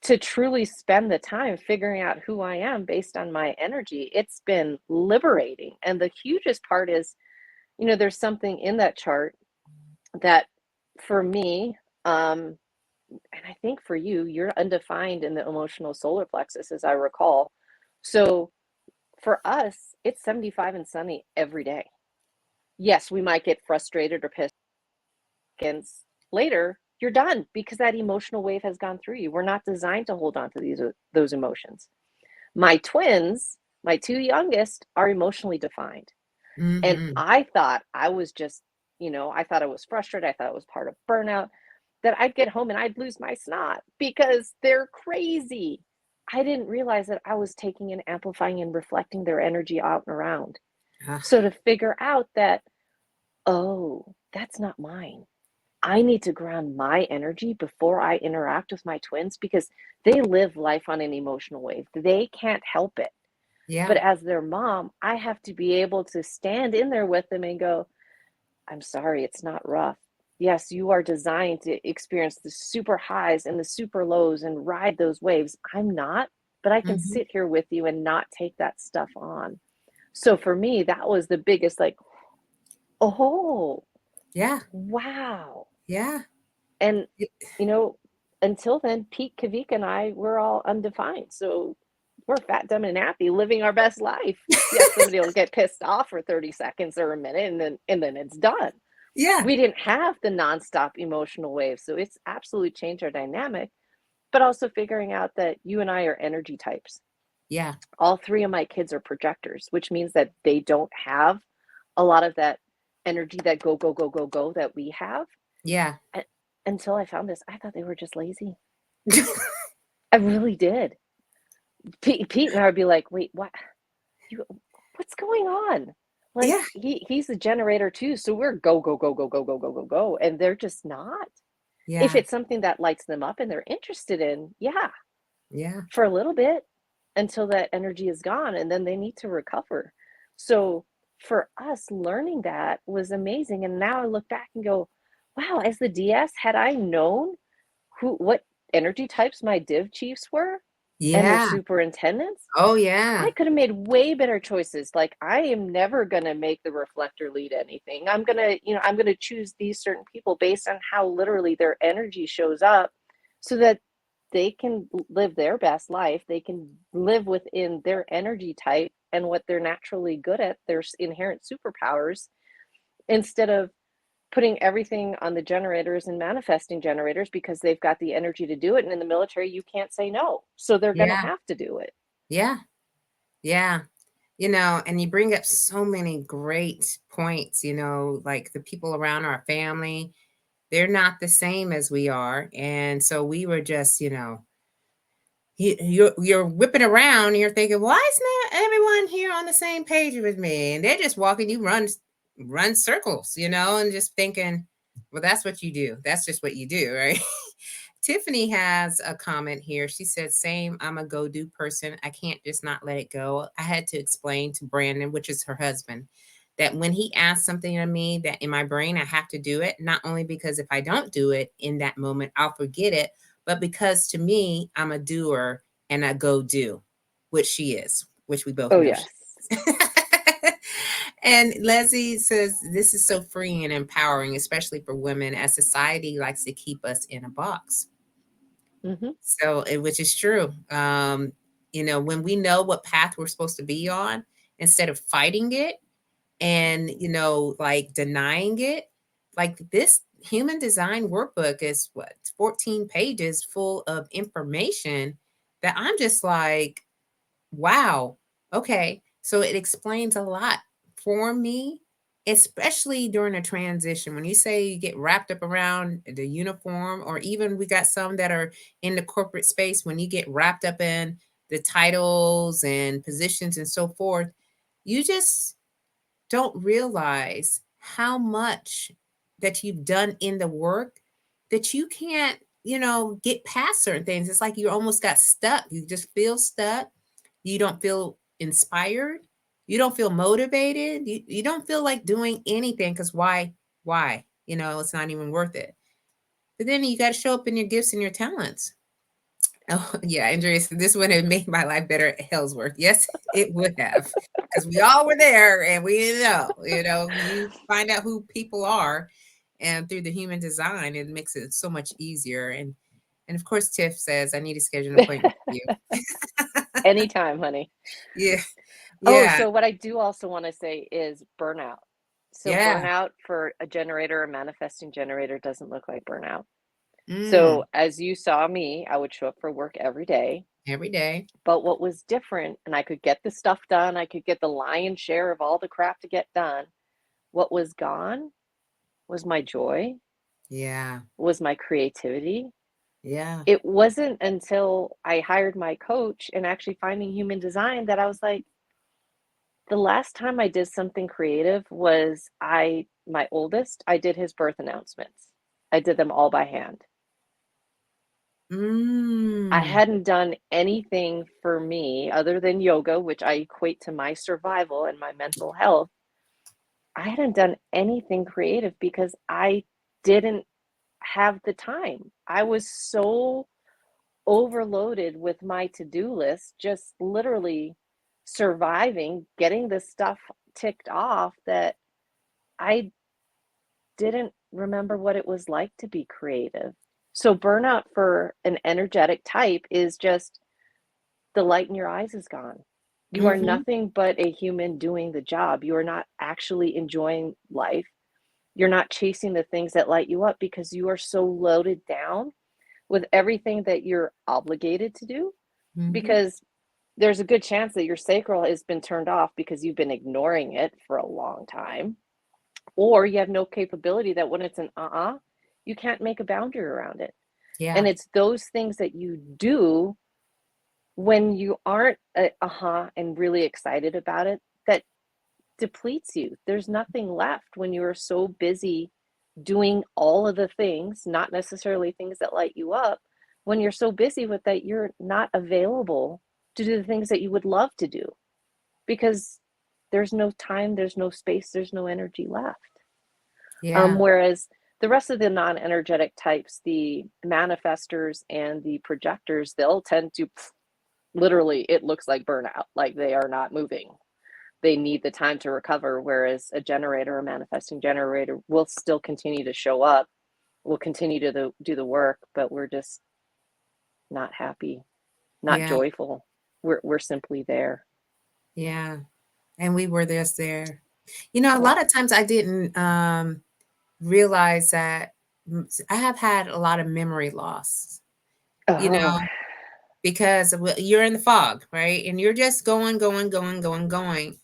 to truly spend the time figuring out who I am based on my energy, it's been liberating. And the hugest part is, there's something in that chart that for me, and I think for you, you're undefined in the emotional solar plexus, as I recall. So for us, it's 75 and sunny every day. Yes, we might get frustrated or pissed, and later you're done because that emotional wave has gone through you. We're not designed to hold on to those emotions. My twins, my two youngest, are emotionally defined. And Hmm. I thought I was just, I thought I was frustrated. I thought it was part of burnout, that I'd get home and I'd lose my snot because they're crazy. I didn't realize that I was taking and amplifying and reflecting their energy out and around. So to figure out that, that's not mine. I need to ground my energy before I interact with my twins because they live life on an emotional wave. They can't help it. Yeah. But as their mom, I have to be able to stand in there with them and go, I'm sorry, it's not rough. Yes, you are designed to experience the super highs and the super lows and ride those waves. I'm not, but I can Mm-hmm. sit here with you and not take that stuff on. So for me, that was the biggest, like, oh, Yeah. wow. Yeah. And, Y- you know, until then, Pete, Kavik, and I were all undefined. So we're fat, dumb, and happy, living our best life. Yes, somebody will get pissed off for 30 seconds or a minute, and then it's done. Yeah. We didn't have the nonstop emotional waves. So it's absolutely changed our dynamic, but also figuring out that you and I are energy types. Yeah. All three of my kids are projectors, which means that they don't have a lot of that energy, that go, go, go, go, go that we have. Yeah. And until I found this, I thought they were just lazy. I really did. Pete and I would be like, wait, what? You, what's going on? Like Yeah. he's a generator too, so we're go, go, go, go, go, go, go, go, go, and they're just not. If Yeah. it's something that lights them up and they're interested in, yeah, Yeah. for a little bit until that energy is gone, and then they need to recover. So for us, learning that was amazing. And now I look back and go, wow, as the DS, had I known what energy types my div chiefs were and their Yeah. superintendents, Oh, yeah. I could have made way better choices. Like, I am never going to make the reflector lead anything. I'm going to choose these certain people based on how literally their energy shows up so that they can live their best life. They can live within their energy type and what they're naturally good at, their inherent superpowers, instead of putting everything on the generators and manifesting generators because they've got the energy to do it. And in the military, you can't say no. So they're going to Yeah. have to do it. Yeah. Yeah. And you bring up so many great points, like the people around our family, they're not the same as we are. And so we were just, you're whipping around and you're thinking, why isn't everyone here on the same page with me? And they're just walking you run circles, and just thinking, well, that's what you do. That's just what you do, right? Tiffany has a comment here. She said, same, I'm a go do person. I can't just not let it go. I had to explain to Brandon, which is her husband, that when he asks something of me that in my brain, I have to do it, not only because if I don't do it in that moment, I'll forget it, but because to me, I'm a doer and a go do, which she is, which we both Oh, know she yes. is. And Leslie says, this is so freeing and empowering, especially for women, as society likes to keep us in a box. Mm-hmm. So, which is true. When we know what path we're supposed to be on, instead of fighting it and, like denying it, like this human design workbook is 14 pages full of information that I'm just like, wow. Okay. So it explains a lot for me, especially during a transition. When you say you get wrapped up around the uniform, or even we got some that are in the corporate space, when you get wrapped up in the titles and positions and so forth, you just don't realize how much that you've done in the work that you can't, get past certain things. It's like you almost got stuck. You just feel stuck. You don't feel inspired. You don't feel motivated. You don't feel like doing anything because why? Why? It's not even worth it. But then you got to show up in your gifts and your talents. Oh, yeah, Andreas, this would have made my life better at Hellsworth. Yes, it would have, because we all were there and we didn't know. You find out who people are, and through the human design, it makes it so much easier. And of course, Tiff says, I need to schedule an appointment with you. Anytime, honey. Yeah, Oh, yeah, so what I do also want to say is burnout. So yeah. burnout for a generator, a manifesting generator, doesn't look like burnout. So Mm, as you saw me, I would show up for work every day. every day. But what was different, and I could get the stuff done, I could get the lion's share of all the crap to get done. What was gone was my joy, Yeah, was my creativity. yeah. It wasn't until I hired my coach and actually finding human design that I was like, the last time I did something creative was my oldest, I did his birth announcements. I did them all by hand. I Mm. hadn't done anything for me other than yoga, which I equate to my survival and my mental health. I hadn't done anything creative because I didn't have the time. I was so overloaded with my to-do list, just literally surviving, getting this stuff ticked off, that I didn't remember what it was like to be creative. So burnout for an energetic type is just the light in your eyes is gone. You are Mhm. nothing but a human doing the job. You are not actually enjoying life. You're not chasing the things that light you up because you are so loaded down with everything that you're obligated to do, Mhm. because there's a good chance that your sacral has been turned off because you've been ignoring it for a long time, or you have no capability that when it's an you can't make a boundary around it. Yeah. And it's those things that you do when you aren't and really excited about it that depletes you. There's nothing left when you are so busy doing all of the things, not necessarily things that light you up. When you're so busy with that, you're not available to do the things that you would love to do because there's no time, there's no space, there's no energy left. Yeah. Whereas the rest of the non-energetic types, the manifestors and the projectors, they'll tend to literally, it looks like burnout, like they are not moving. They need the time to recover. Whereas a generator, a manifesting generator, will still continue to show up, will continue to do the work, but we're just not happy, not Yeah. joyful. We're simply there. Yeah. And we were just there. A Yeah. lot of times I didn't realize that I have had a lot of memory loss, you Oh, know, because you're in the fog, right? And you're just going, going, going, going, going.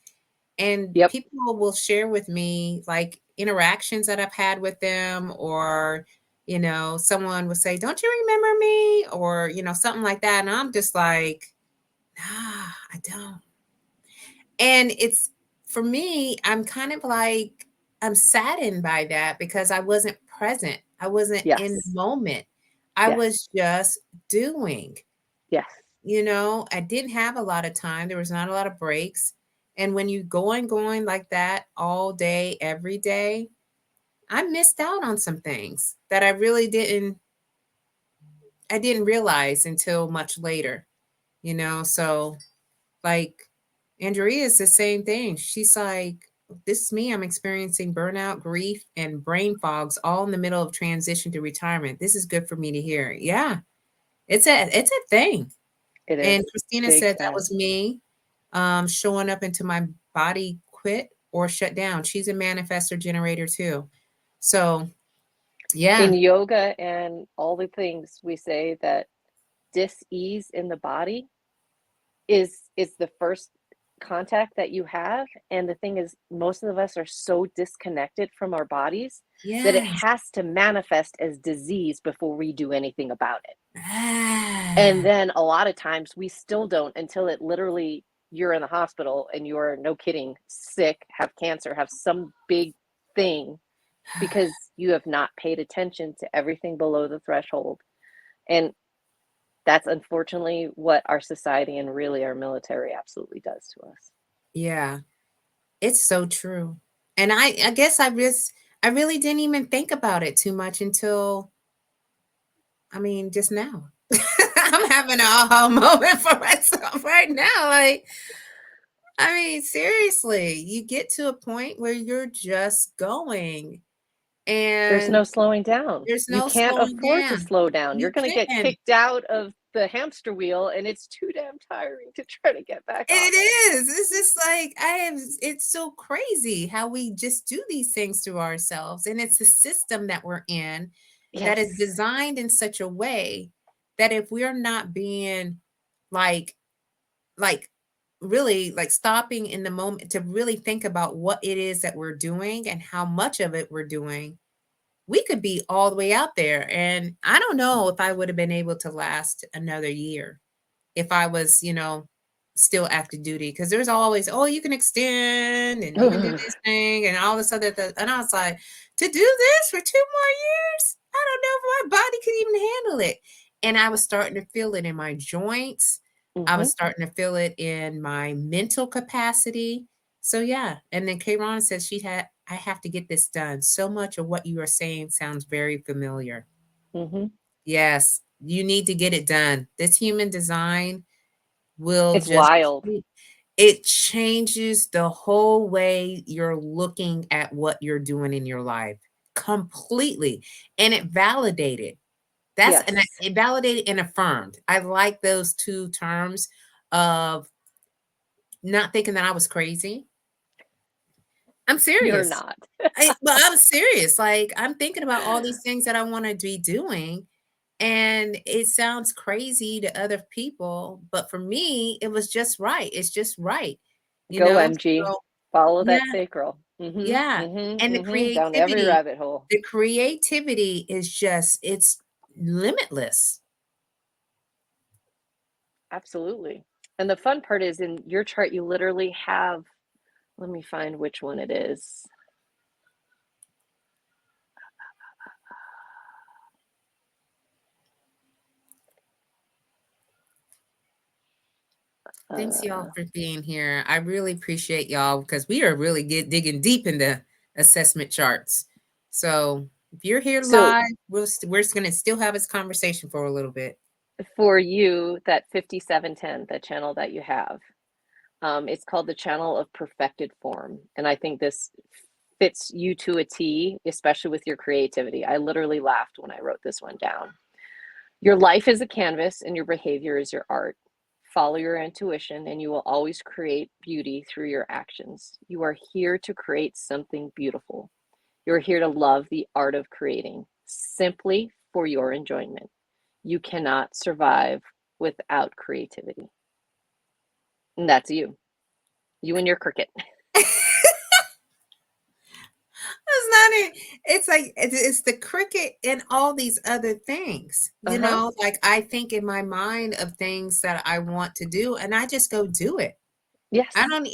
And yep. people will share with me like interactions that I've had with them, or, someone would say, "Don't you remember me?" Or, something like that. And I'm just like, nah, I don't. And it's for me, I'm kind of like, I'm saddened by that because I wasn't present. I wasn't in the Yes. moment. I Yes. was just doing. Yes. I didn't have a lot of time. There was not a lot of breaks. And when you going like that all day, every day, I missed out on some things that I didn't realize until much later, So like Andrea is the same thing. She's like, this is me. I'm experiencing burnout, grief, and brain fogs all in the middle of transition to retirement. This is good for me to hear. Yeah, it's a thing. It is And Christina big said that time. was me showing up into my body quit or shut down. She's a manifestor generator too. So, yeah. In yoga and all the things we say that dis-ease in the body is the first contact that you have. And the thing is, most of us are so disconnected from our bodies that it Yes. has to manifest as disease before we do anything about it. And Ah. then a lot of times we still don't until it literally, you're in the hospital and you're, no kidding, sick, have cancer, have some big thing, because you have not paid attention to everything below the threshold. And that's unfortunately what our society and really our military absolutely does to us. Yeah, it's so true. And I guess I really didn't even think about it too much until, I mean, just now. I'm having an aha moment for myself right now. Like, I mean, seriously, you get to a point where you're just going There's and no slowing down. there's You no can't slowing afford to down. slow down. You're You going to get can. kicked out of the hamster wheel and it's too damn tiring to try to get back on It it. is. It's just like it's so crazy how we just do these things to ourselves. And it's the system that we're in that is Yes. designed in such a way that if we're not being like like really like stopping in the moment to really think about what it is that we're doing and how much of it we're doing, we could be all the way out there. And I don't know if I would have been able to last another year if I was, still active duty. Because there's always, oh, you can extend and you can do this thing and all this other thing. And I was like, to do this for 2 more years? I don't know if my body could even handle it. And I was starting to feel it in my joints. I Mm-hmm. was starting to feel it in my mental capacity. So yeah. And then Kayron says I have to get this done. So much of what you are saying sounds very familiar. Mm-hmm. Yes, you need to get it done. This human design will It's just wild. it changes the whole way you're looking at what you're doing in your life completely. And it validated. Yes. It validated and affirmed. I like those two terms of not thinking that I was crazy. I'm You're serious. not. I'm serious. Like I'm thinking about all these things that I want to be doing. And it sounds crazy to other people, but for me, it was just right. It's just right. You Go, know? MG. So Follow yeah, that sacral. Mm-hmm. yeah. Mm-hmm. And Mm-hmm. Down every rabbit hole. the creativity is just it's limitless. Absolutely. And the fun part is in your chart, you literally have, let me find which one it is. Thanks y'all Uh, for being here. I really appreciate y'all because we are really digging deep into assessment charts. So if you're here so live, we're just gonna still have this conversation for a little bit. for you, that 5710, the channel that you have, it's called the channel of perfected form. And I think this fits you to a T, especially with your creativity. I literally laughed when I wrote this one down. Your life is a canvas and your behavior is your art. Follow your intuition and you will always create beauty through your actions. You are here to create something beautiful. You're here to love the art of creating simply for your enjoyment. You cannot survive without creativity. And that's you. You and your cricket. It's not it. It's like it's the cricket and all these other things. You Uh-huh. know, like I think in my mind of things that I want to do and I just go do it. Yes. I don't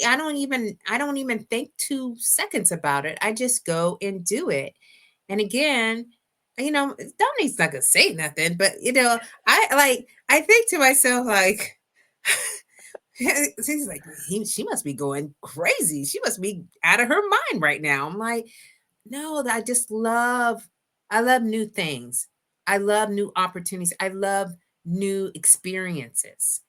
even think 2 seconds about it. I just go and do it. And again, you know, Dominique's not gonna say nothing, but you know, I think to myself like she's like she must be going crazy. She must be out of her mind right now. I'm like, no, I love new things. I love new opportunities. I love new experiences.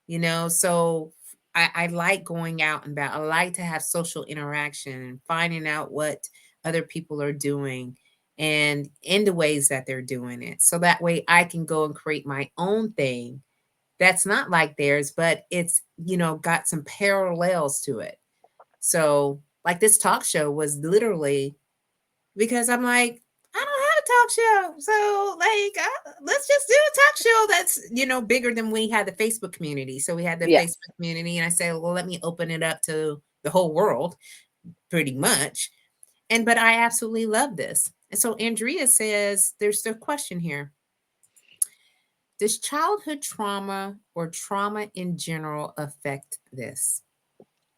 You know, so I like going out and about. I like to have social interaction and finding out what other people are doing and in the ways that they're doing it. So that way I can go and create my own thing that's not like theirs, but it's, you know, got some parallels to it. So, like this talk show was literally because I'm like, I don't have a talk show. So, like, let's just do a talk show that's, you know, bigger than we had the Facebook community. So, we had the Yes. Facebook community, and I said, well, let me open it up to the whole world pretty much. But I absolutely love this. And so, Andrea says, there's a question here. Does childhood trauma or trauma in general affect this?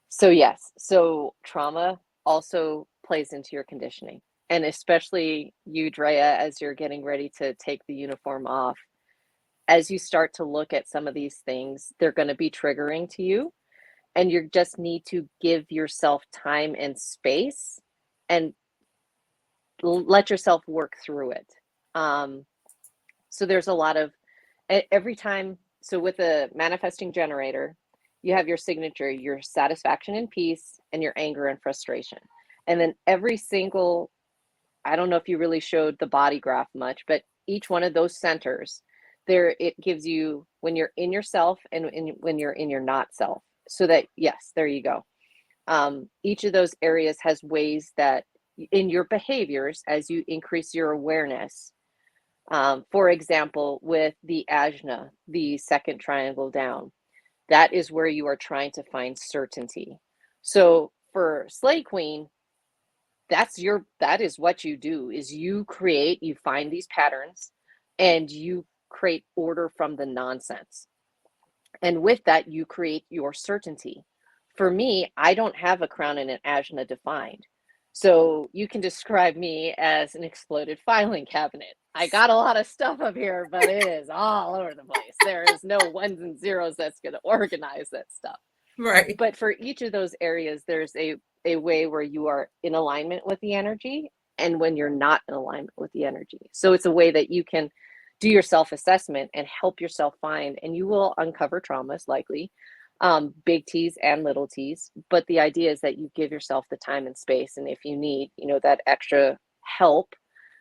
So, yes. So, trauma also plays into your conditioning. And especially you, Drea, as you're getting ready to take the uniform off, as you start to look at some of these things, they're going to be triggering to you. And you just need to give yourself time and space and let yourself work through it. Um, so, there's a lot of every time. So, with a manifesting generator, you have your signature, your satisfaction and peace, and your anger and frustration. And then every single, I don't know if you really showed the body graph much, but each one of those centers, there it gives you when you're in yourself and when you're in your not self. So that, yes, there you go. Each of those areas has ways that in your behaviors, as you increase your awareness, for example, with the ajna, the second triangle down, that is where you are trying to find certainty. So for Slay Queen, that is what you do is you create, you find these patterns and you create order from the nonsense. And with that, you create your certainty. For me, I don't have a crown and an ajna defined. So you can describe me as an exploded filing cabinet. I got a lot of stuff up here, but it is all over the place. There is no ones and zeros that's going to organize that stuff. Right. But for each of those areas, there's a way where you are in alignment with the energy and when you're not in alignment with the energy. So it's a way that you can do your self-assessment and help yourself find, and you will uncover traumas likely, big T's and little T's. But the idea is that you give yourself the time and space. And if you need, that extra help,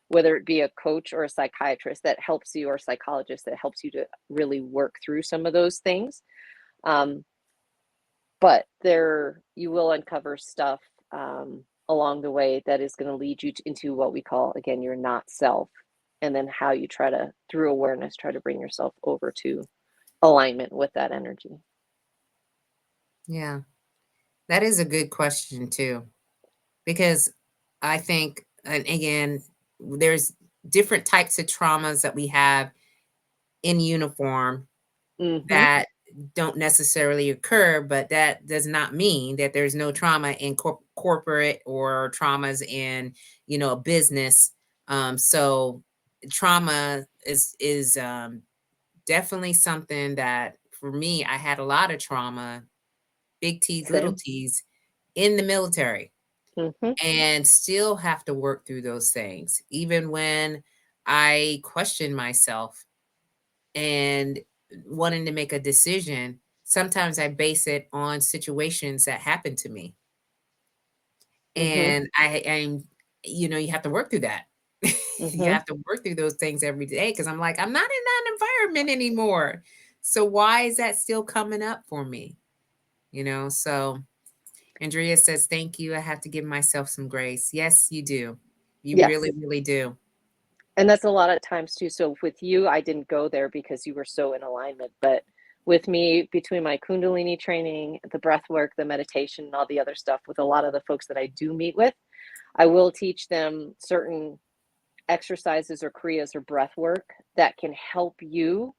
whether it be a coach or a psychiatrist that helps you, or a psychologist that helps you to really work through some of those things. But you will uncover stuff along the way that is going to lead you into what we call, again, your not self. And then how you try to, through awareness, try to bring yourself over to alignment with that energy. Yeah, that is a good question too, because I think, and again, there's different types of traumas that we have in uniform that don't necessarily occur, but that does not mean that there's no trauma in corporate or traumas in, a business. So trauma is definitely something that for me, I had a lot of trauma, big T's, little Same. T's, in the military, Mm-hmm. and still have to work through those things, even when I question myself and wanting to make a decision. Sometimes I base it on situations that happened to me. Mm-hmm. And I'm, you have to work through that. You Mm-hmm. have to work through those things every day, because I'm like, I'm not in that environment anymore. So why is that still coming up for me? So Andrea says, thank you. I have to give myself some grace. Yes, you do. You Yes. really, really do. And that's a lot of times too. So with you, I didn't go there because you were so in alignment. But with me, between my Kundalini training, the breath work, the meditation, and all the other stuff, with a lot of the folks that I do meet with, I will teach them certain exercises or kriyas or breath work that can help you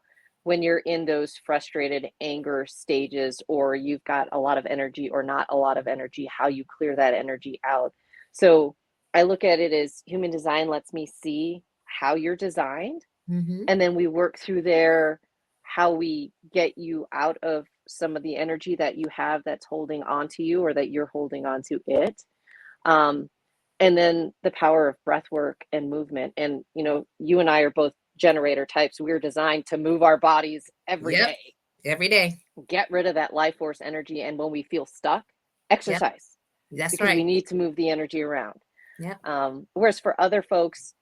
when you're in those frustrated anger stages, or you've got a lot of energy or not a lot of energy, how you clear that energy out. So I look at it as human design lets me see how you're designed, Mm-hmm. and then we work through there how we get you out of some of the energy that you have that's holding on to you, or that you're holding on to it. um, and then the power of breath work and movement. And you and I are both generator types. We're designed to move our bodies every Yep. day, Every day. get rid of that life force energy. And when we feel stuck, Yep. exercise, That's because we right. need to move the energy around. Yep. Whereas for other folks,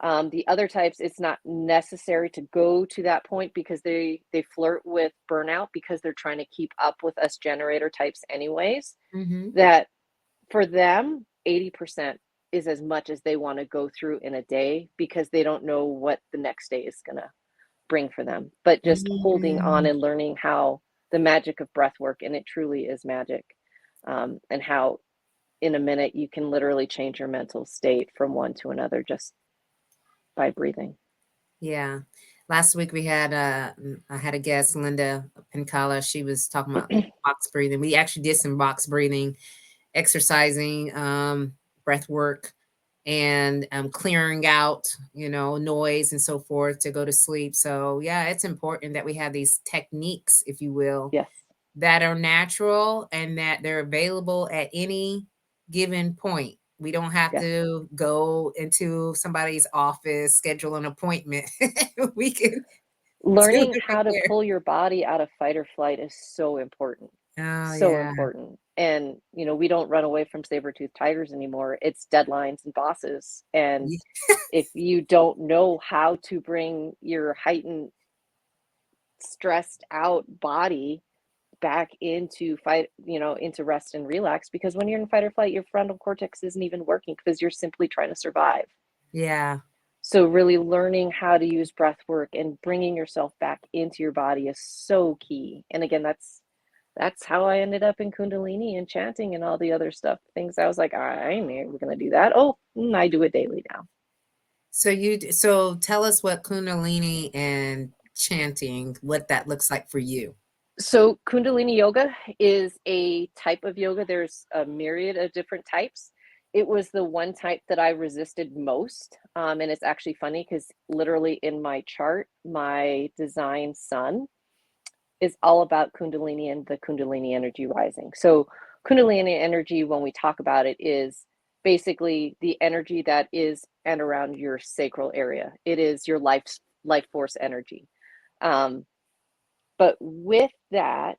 the other types, it's not necessary to go to that point, because they flirt with burnout because they're trying to keep up with us generator types anyways. Mm-hmm. That for them, 80% is as much as they want to go through in a day, because they don't know what the next day is going to bring for them. But just holding on Mm. and learning how the magic of breath work, and it truly is magic, and how in a minute you can literally change your mental state from one to another just by breathing. Yeah. Last week I had a guest, Linda Pincala. She was talking about box breathing. We actually did some box breathing, exercising, breath work, and clearing out, noise and so forth to go to sleep. So yeah, it's important that we have these techniques, if you will, Yes. that are natural and that they're available at any given point. We don't have Yes. to go into somebody's office, schedule an appointment. We can do Learning it right how to there. pull your body out of fight or flight is so important. Oh, So yeah. important. And, we don't run away from saber-toothed tigers anymore. It's deadlines and bosses. And Ye if you don't know how to bring your heightened, stressed out body back into fight, into rest and relax, because when you're in fight or flight, your frontal cortex isn't even working because you're simply trying to survive. Yeah. So really learning how to use breath work and bringing yourself back into your body is so key. And again, that's how I ended up in Kundalini and chanting and all the other stuff. Things I was like, I ain't never gonna do that. Oh, I do it daily now. So tell us what Kundalini and chanting, what that looks like for you. So Kundalini yoga is a type of yoga. There's a myriad of different types. it was the one type that I resisted most. And it's actually funny because literally in my chart, my design sun is all about Kundalini and the Kundalini energy rising. So Kundalini energy, when we talk about it, is basically the energy that is and around your sacral area. It is your life force energy. But with that,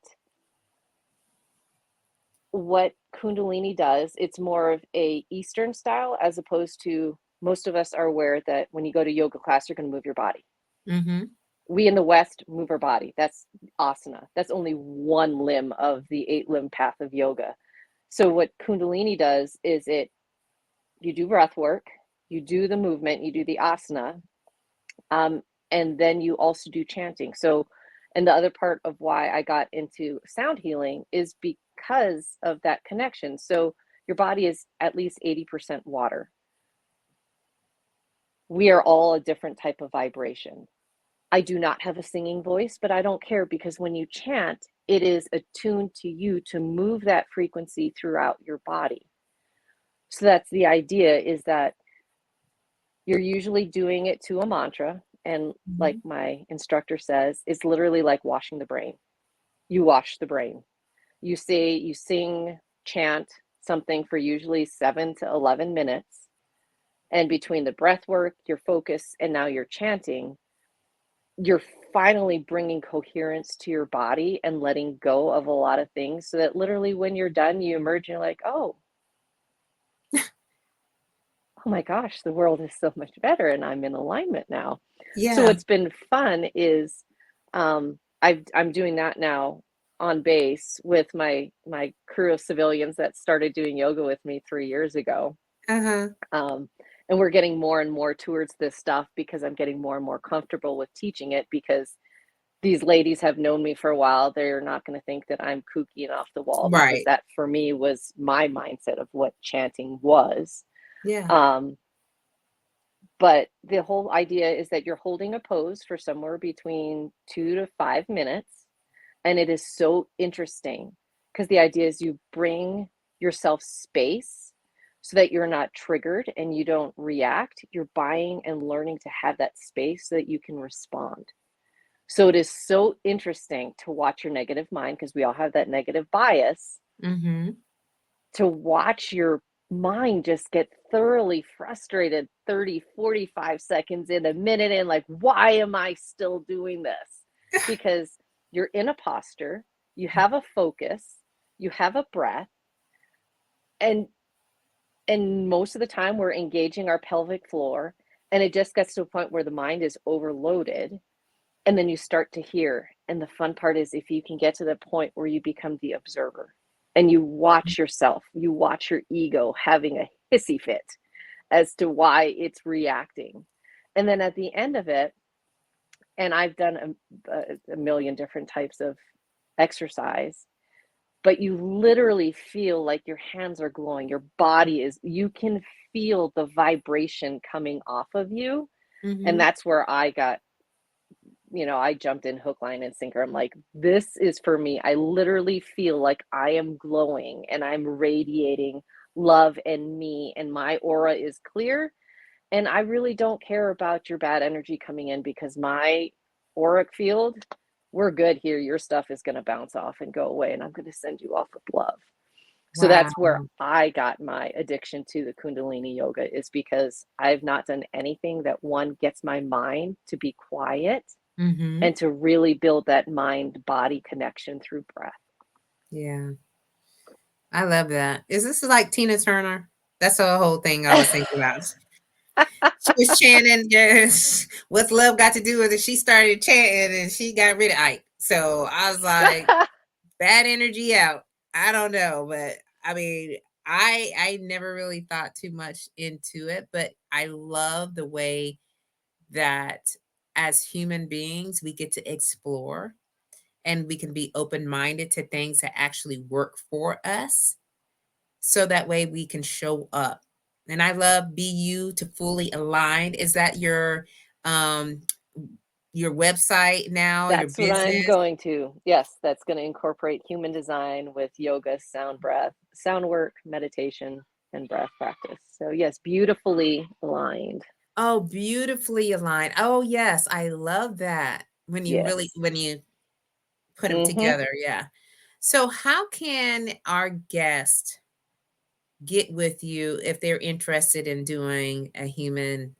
what Kundalini does, it's more of a Eastern style, as opposed to, most of us are aware that when you go to yoga class, you're going to move your body. Mm-hmm. We in the West move our body. That's asana. That's only one limb of the 8-limb path of yoga. So what Kundalini does is you do breath work, you do the movement, you do the asana, and then you also do chanting. So, and the other part of why I got into sound healing is because of that connection. So your body is at least 80% water. We are all a different type of vibration. I do not have a singing voice, but I don't care, because when you chant, it is attuned to you to move that frequency throughout your body. So that's the idea, is that you're usually doing it to a mantra. And like my instructor says, it's literally like washing the brain. You wash the brain. You sing, chant something for usually 7 to 11 minutes. And between the breath work, your focus, and now you're chanting, you're finally bringing coherence to your body and letting go of a lot of things, so that literally when you're done, you emerge and you're like, oh my gosh, the world is so much better and I'm in alignment now. So Yeah. what's been fun is I'm doing that now on base with my crew of civilians that started doing yoga with me 3 years ago. Uh-huh. And we're getting more and more towards this stuff, because I'm getting more and more comfortable with teaching it, because these ladies have known me for a while. They're not going to think that I'm kooky and off the wall, because Right. that for me was my mindset of what chanting was. Yeah. But the whole idea is that you're holding a pose for somewhere between 2 to 5 minutes. And it is so interesting, because the idea is you bring yourself space so that you're not triggered and you don't react. You're buying and learning to have that space so that you can respond. So it is so interesting to watch your negative mind, because we all have that negative bias, Mm-hmm. to watch your mind just get thoroughly frustrated 30, 45 seconds in, a minute in, like, why am I still doing this? Because you're in a posture, you have a focus, you have a breath, and most of the time we're engaging our pelvic floor, and it just gets to a point where the mind is overloaded. And then you start to hear. And the fun part is, if you can get to the point where you become the observer and you watch yourself, you watch your ego having a hissy fit as to why it's reacting. And then at the end of it, and I've done a million different types of exercise, but you literally feel like your hands are glowing, your body is, you can feel the vibration coming off of you. And Mm-hmm. that's where I got, I jumped in hook, line, and sinker. I'm like, this is for me. I literally feel like I am glowing and I'm radiating love and me, and my aura is clear. And I really don't care about your bad energy coming in, because my auric field, we're good here. Your stuff is going to bounce off and go away, and I'm going to send you off with love. So Wow. that's where I got my addiction to the Kundalini yoga, is because I've not done anything that, one, gets my mind to be quiet, Mm-hmm. and to really build that mind-body connection through breath. Yeah. I love that. Is this like Tina Turner? That's the whole thing I was thinking about. She was chanting, yes, what's love got to do with it? She started chanting and she got rid of Ike. So I was like, bad energy out. I don't know, but I mean, I never really thought too much into it, but I love the way that as human beings we get to explore and we can be open-minded to things that actually work for us, so that way we can show up. And I love Be You to Fully Aligned. Is that um your website now, your That's what I'm business? going to. Yes, that's going to incorporate human design with yoga, sound breath, sound work, meditation, and breath practice. So yes, beautifully aligned. Oh, beautifully aligned. Oh, yes. I love that when you really, Yes. when you put them Mm-hmm. together. Yeah. So, how can our guest get with you if they're interested in doing a human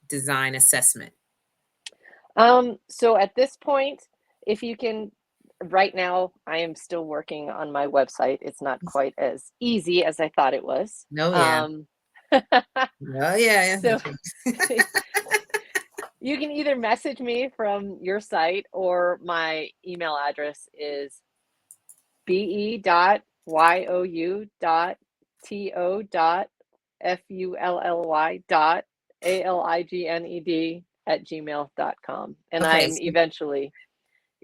design assessment? So at this point, if you can, right now, I am still working on my website. It's not quite as easy as I thought it was. Oh, yeah. Oh, yeah. So you can either message me from your site, or my email address is be.youw.fully.aligned@gmail.com. And Okay. So,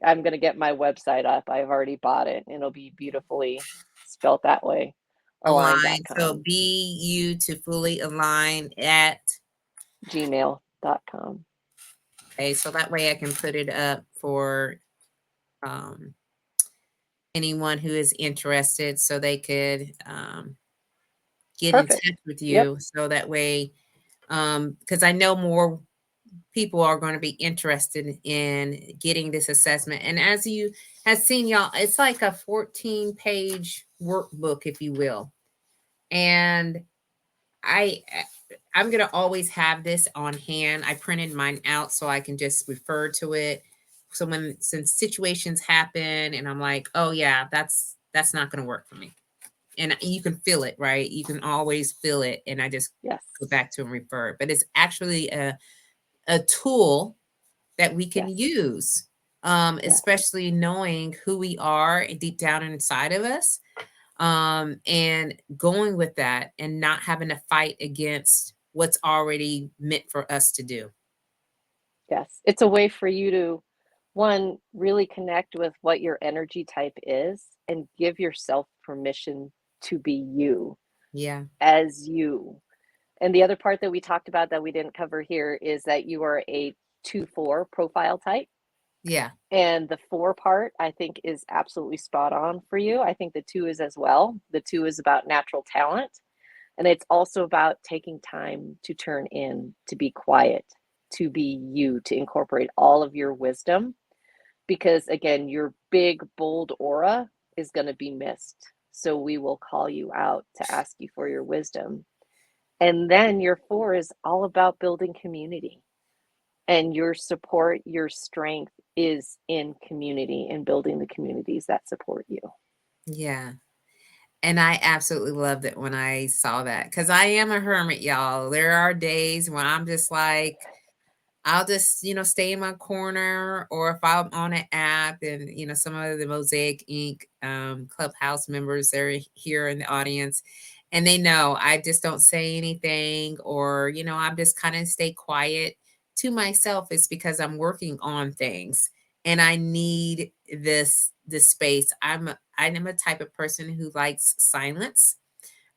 I'm going to get my website up. I've already bought it, and it'll be beautifully spelt that way, align. So, align.com, be you to fully align at. gmail.com. Okay. So that way I can put it up for um, anyone who is interested so they could get in Perfect. touch with Yep. you. So that way, because I know more people are going to be interested in getting this assessment. And as you have seen, y'all, it's like a 14-page workbook, if you will. And I I'm gonna always have this on hand. I printed mine out so I can just refer to it. So since situations happen and I'm like, oh yeah, that's not gonna work for me. And you can feel it, right? You can always feel it. And I just Yes. go back to and refer. But it's actually a tool that we can Yes. use, Yes. especially knowing who we are deep down inside of us, and going with that and not having to fight against what's already meant for us to do. Yes. It's a way for you to, one, really connect with what your energy type is and give yourself permission to be you Yeah. as you. And the other part that we talked about that we didn't cover here is that you are a 2-4 profile type. Yeah. And the 4 part, I think, is absolutely spot on for you. I think the 2 is as well. The 2 is about natural talent. And it's also about taking time to turn in, to be quiet, to be you, to incorporate all of your wisdom. Because again, your big, bold aura is going to be missed. So we will call you out to ask you for your wisdom. And then your 4 is all about building community. And your support, your strength is in community and building the communities that support you. Yeah. And I absolutely loved it when I saw that because I am a hermit, y'all. There are days when I'm just like, I'll just, stay in my corner, or if I'm on an app and, some of the Mosaic Inc. Clubhouse members, they're here in the audience and they know I just don't say anything, or, I'm just kind of stay quiet to myself. It's because I'm working on things and I need this space. I'm a type of person who likes silence.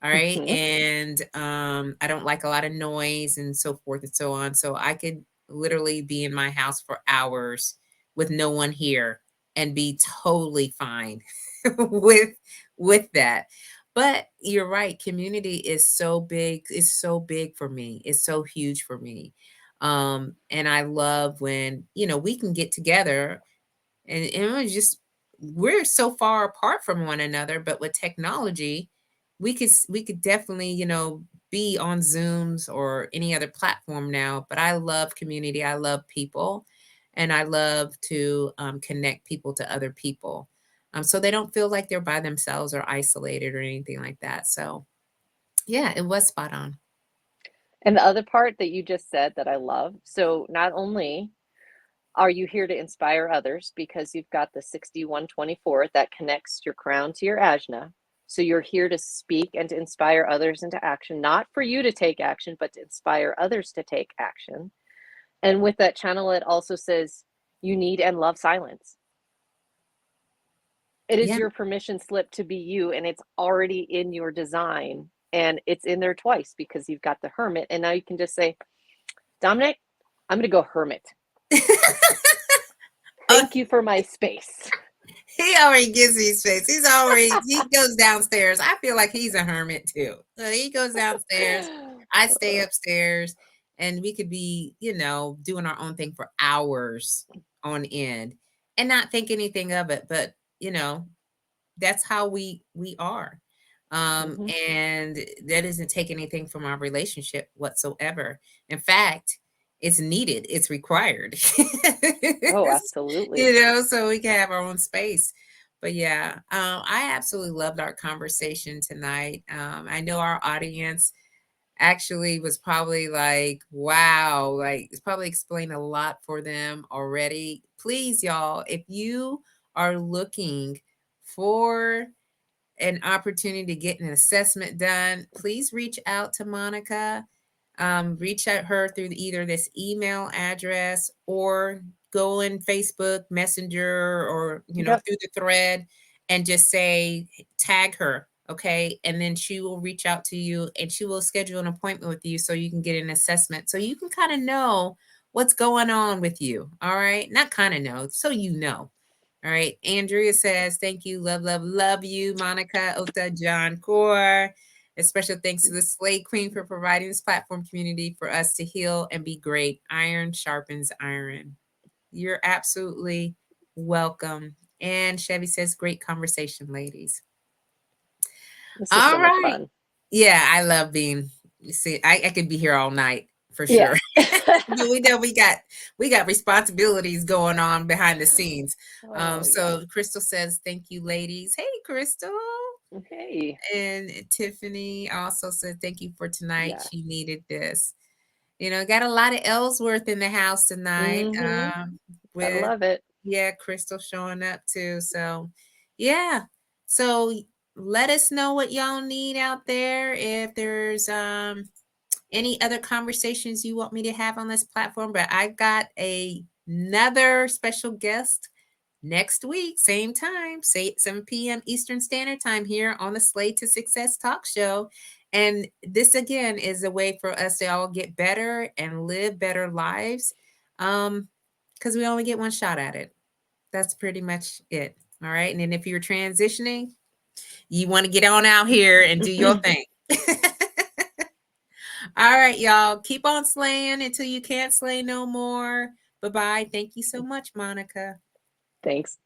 All right. Mm-hmm. And I don't like a lot of noise and so forth and so on. So I could literally be in my house for hours with no one here and be totally fine with that. But you're right, community is so big. It's so big for me. It's so huge for me. And I love when, we can get together and it was just, we're so far apart from one another, but with technology, we could definitely, be on Zooms or any other platform now. But I love community. I love people, and I love to connect people to other people, so they don't feel like they're by themselves or isolated or anything like that. So yeah, it was spot on. And the other part that you just said that I love, so not only are you here to inspire others because you've got the 6124 that connects your crown to your ajna. So you're here to speak and to inspire others into action, not for you to take action, but to inspire others to take action. And with that channel, it also says you need and love silence. It is Yeah. your permission slip to be you, and it's already in your design. And it's in there twice because you've got the hermit. And now you can just say, Dominic, I'm going to go hermit. Uh, Thank you for my space. He already gives me space. He goes downstairs. I feel like he's a hermit too. So he goes downstairs. I stay upstairs, and we could be, doing our own thing for hours on end and not think anything of it. But, you know, that's how we are. Mhm. And that doesn't take anything from our relationship whatsoever. In fact, it's needed, it's required. Oh, absolutely. So we can have our own space. But yeah, I absolutely loved our conversation tonight. I know our audience actually was probably like, wow, like it's probably explained a lot for them already. Please, y'all, if you are looking for an opportunity to get an assessment done, please reach out to Monika. Reach out her through either this email address or go in Facebook Messenger or Yep. through the thread and just say tag her, okay? And then she will reach out to you and she will schedule an appointment with you so you can get an assessment so you can kind of know what's going on with you. All right, not kind of know, so you know. All right. Andrea says, thank you. Love, love, love you, Monika Ota Johncour. A special thanks to the Slay Queen for providing this platform community for us to heal and be great. Iron sharpens iron. You're absolutely welcome. And Chevy says, great conversation, ladies. This was All so much right. fun. Yeah, I love being, you see, I could be here all night for Yeah. sure. But we know we got responsibilities going on behind the scenes. Oh, yeah. So Crystal says, thank you, ladies. Hey, Crystal. Okay. And Tiffany also said, thank you for tonight. Yeah. She needed this. Got a lot of Ellsworth in the house tonight. Mhm. I With love it. Yeah, Crystal showing up too. So yeah. So let us know what y'all need out there. If there's any other conversations you want me to have on this platform, but I got another special guest next week, same time, say 7 p.m. Eastern Standard Time here on the Slay to Success Talk Show. And this again is a way for us to all get better and live better lives. Because we only get one shot at it. That's pretty much it. All right. And then if you're transitioning, you want to get on out here and do your thing. All right, y'all. Keep on slaying until you can't slay no more. Bye bye. Thank you so much, Monika. Thanks.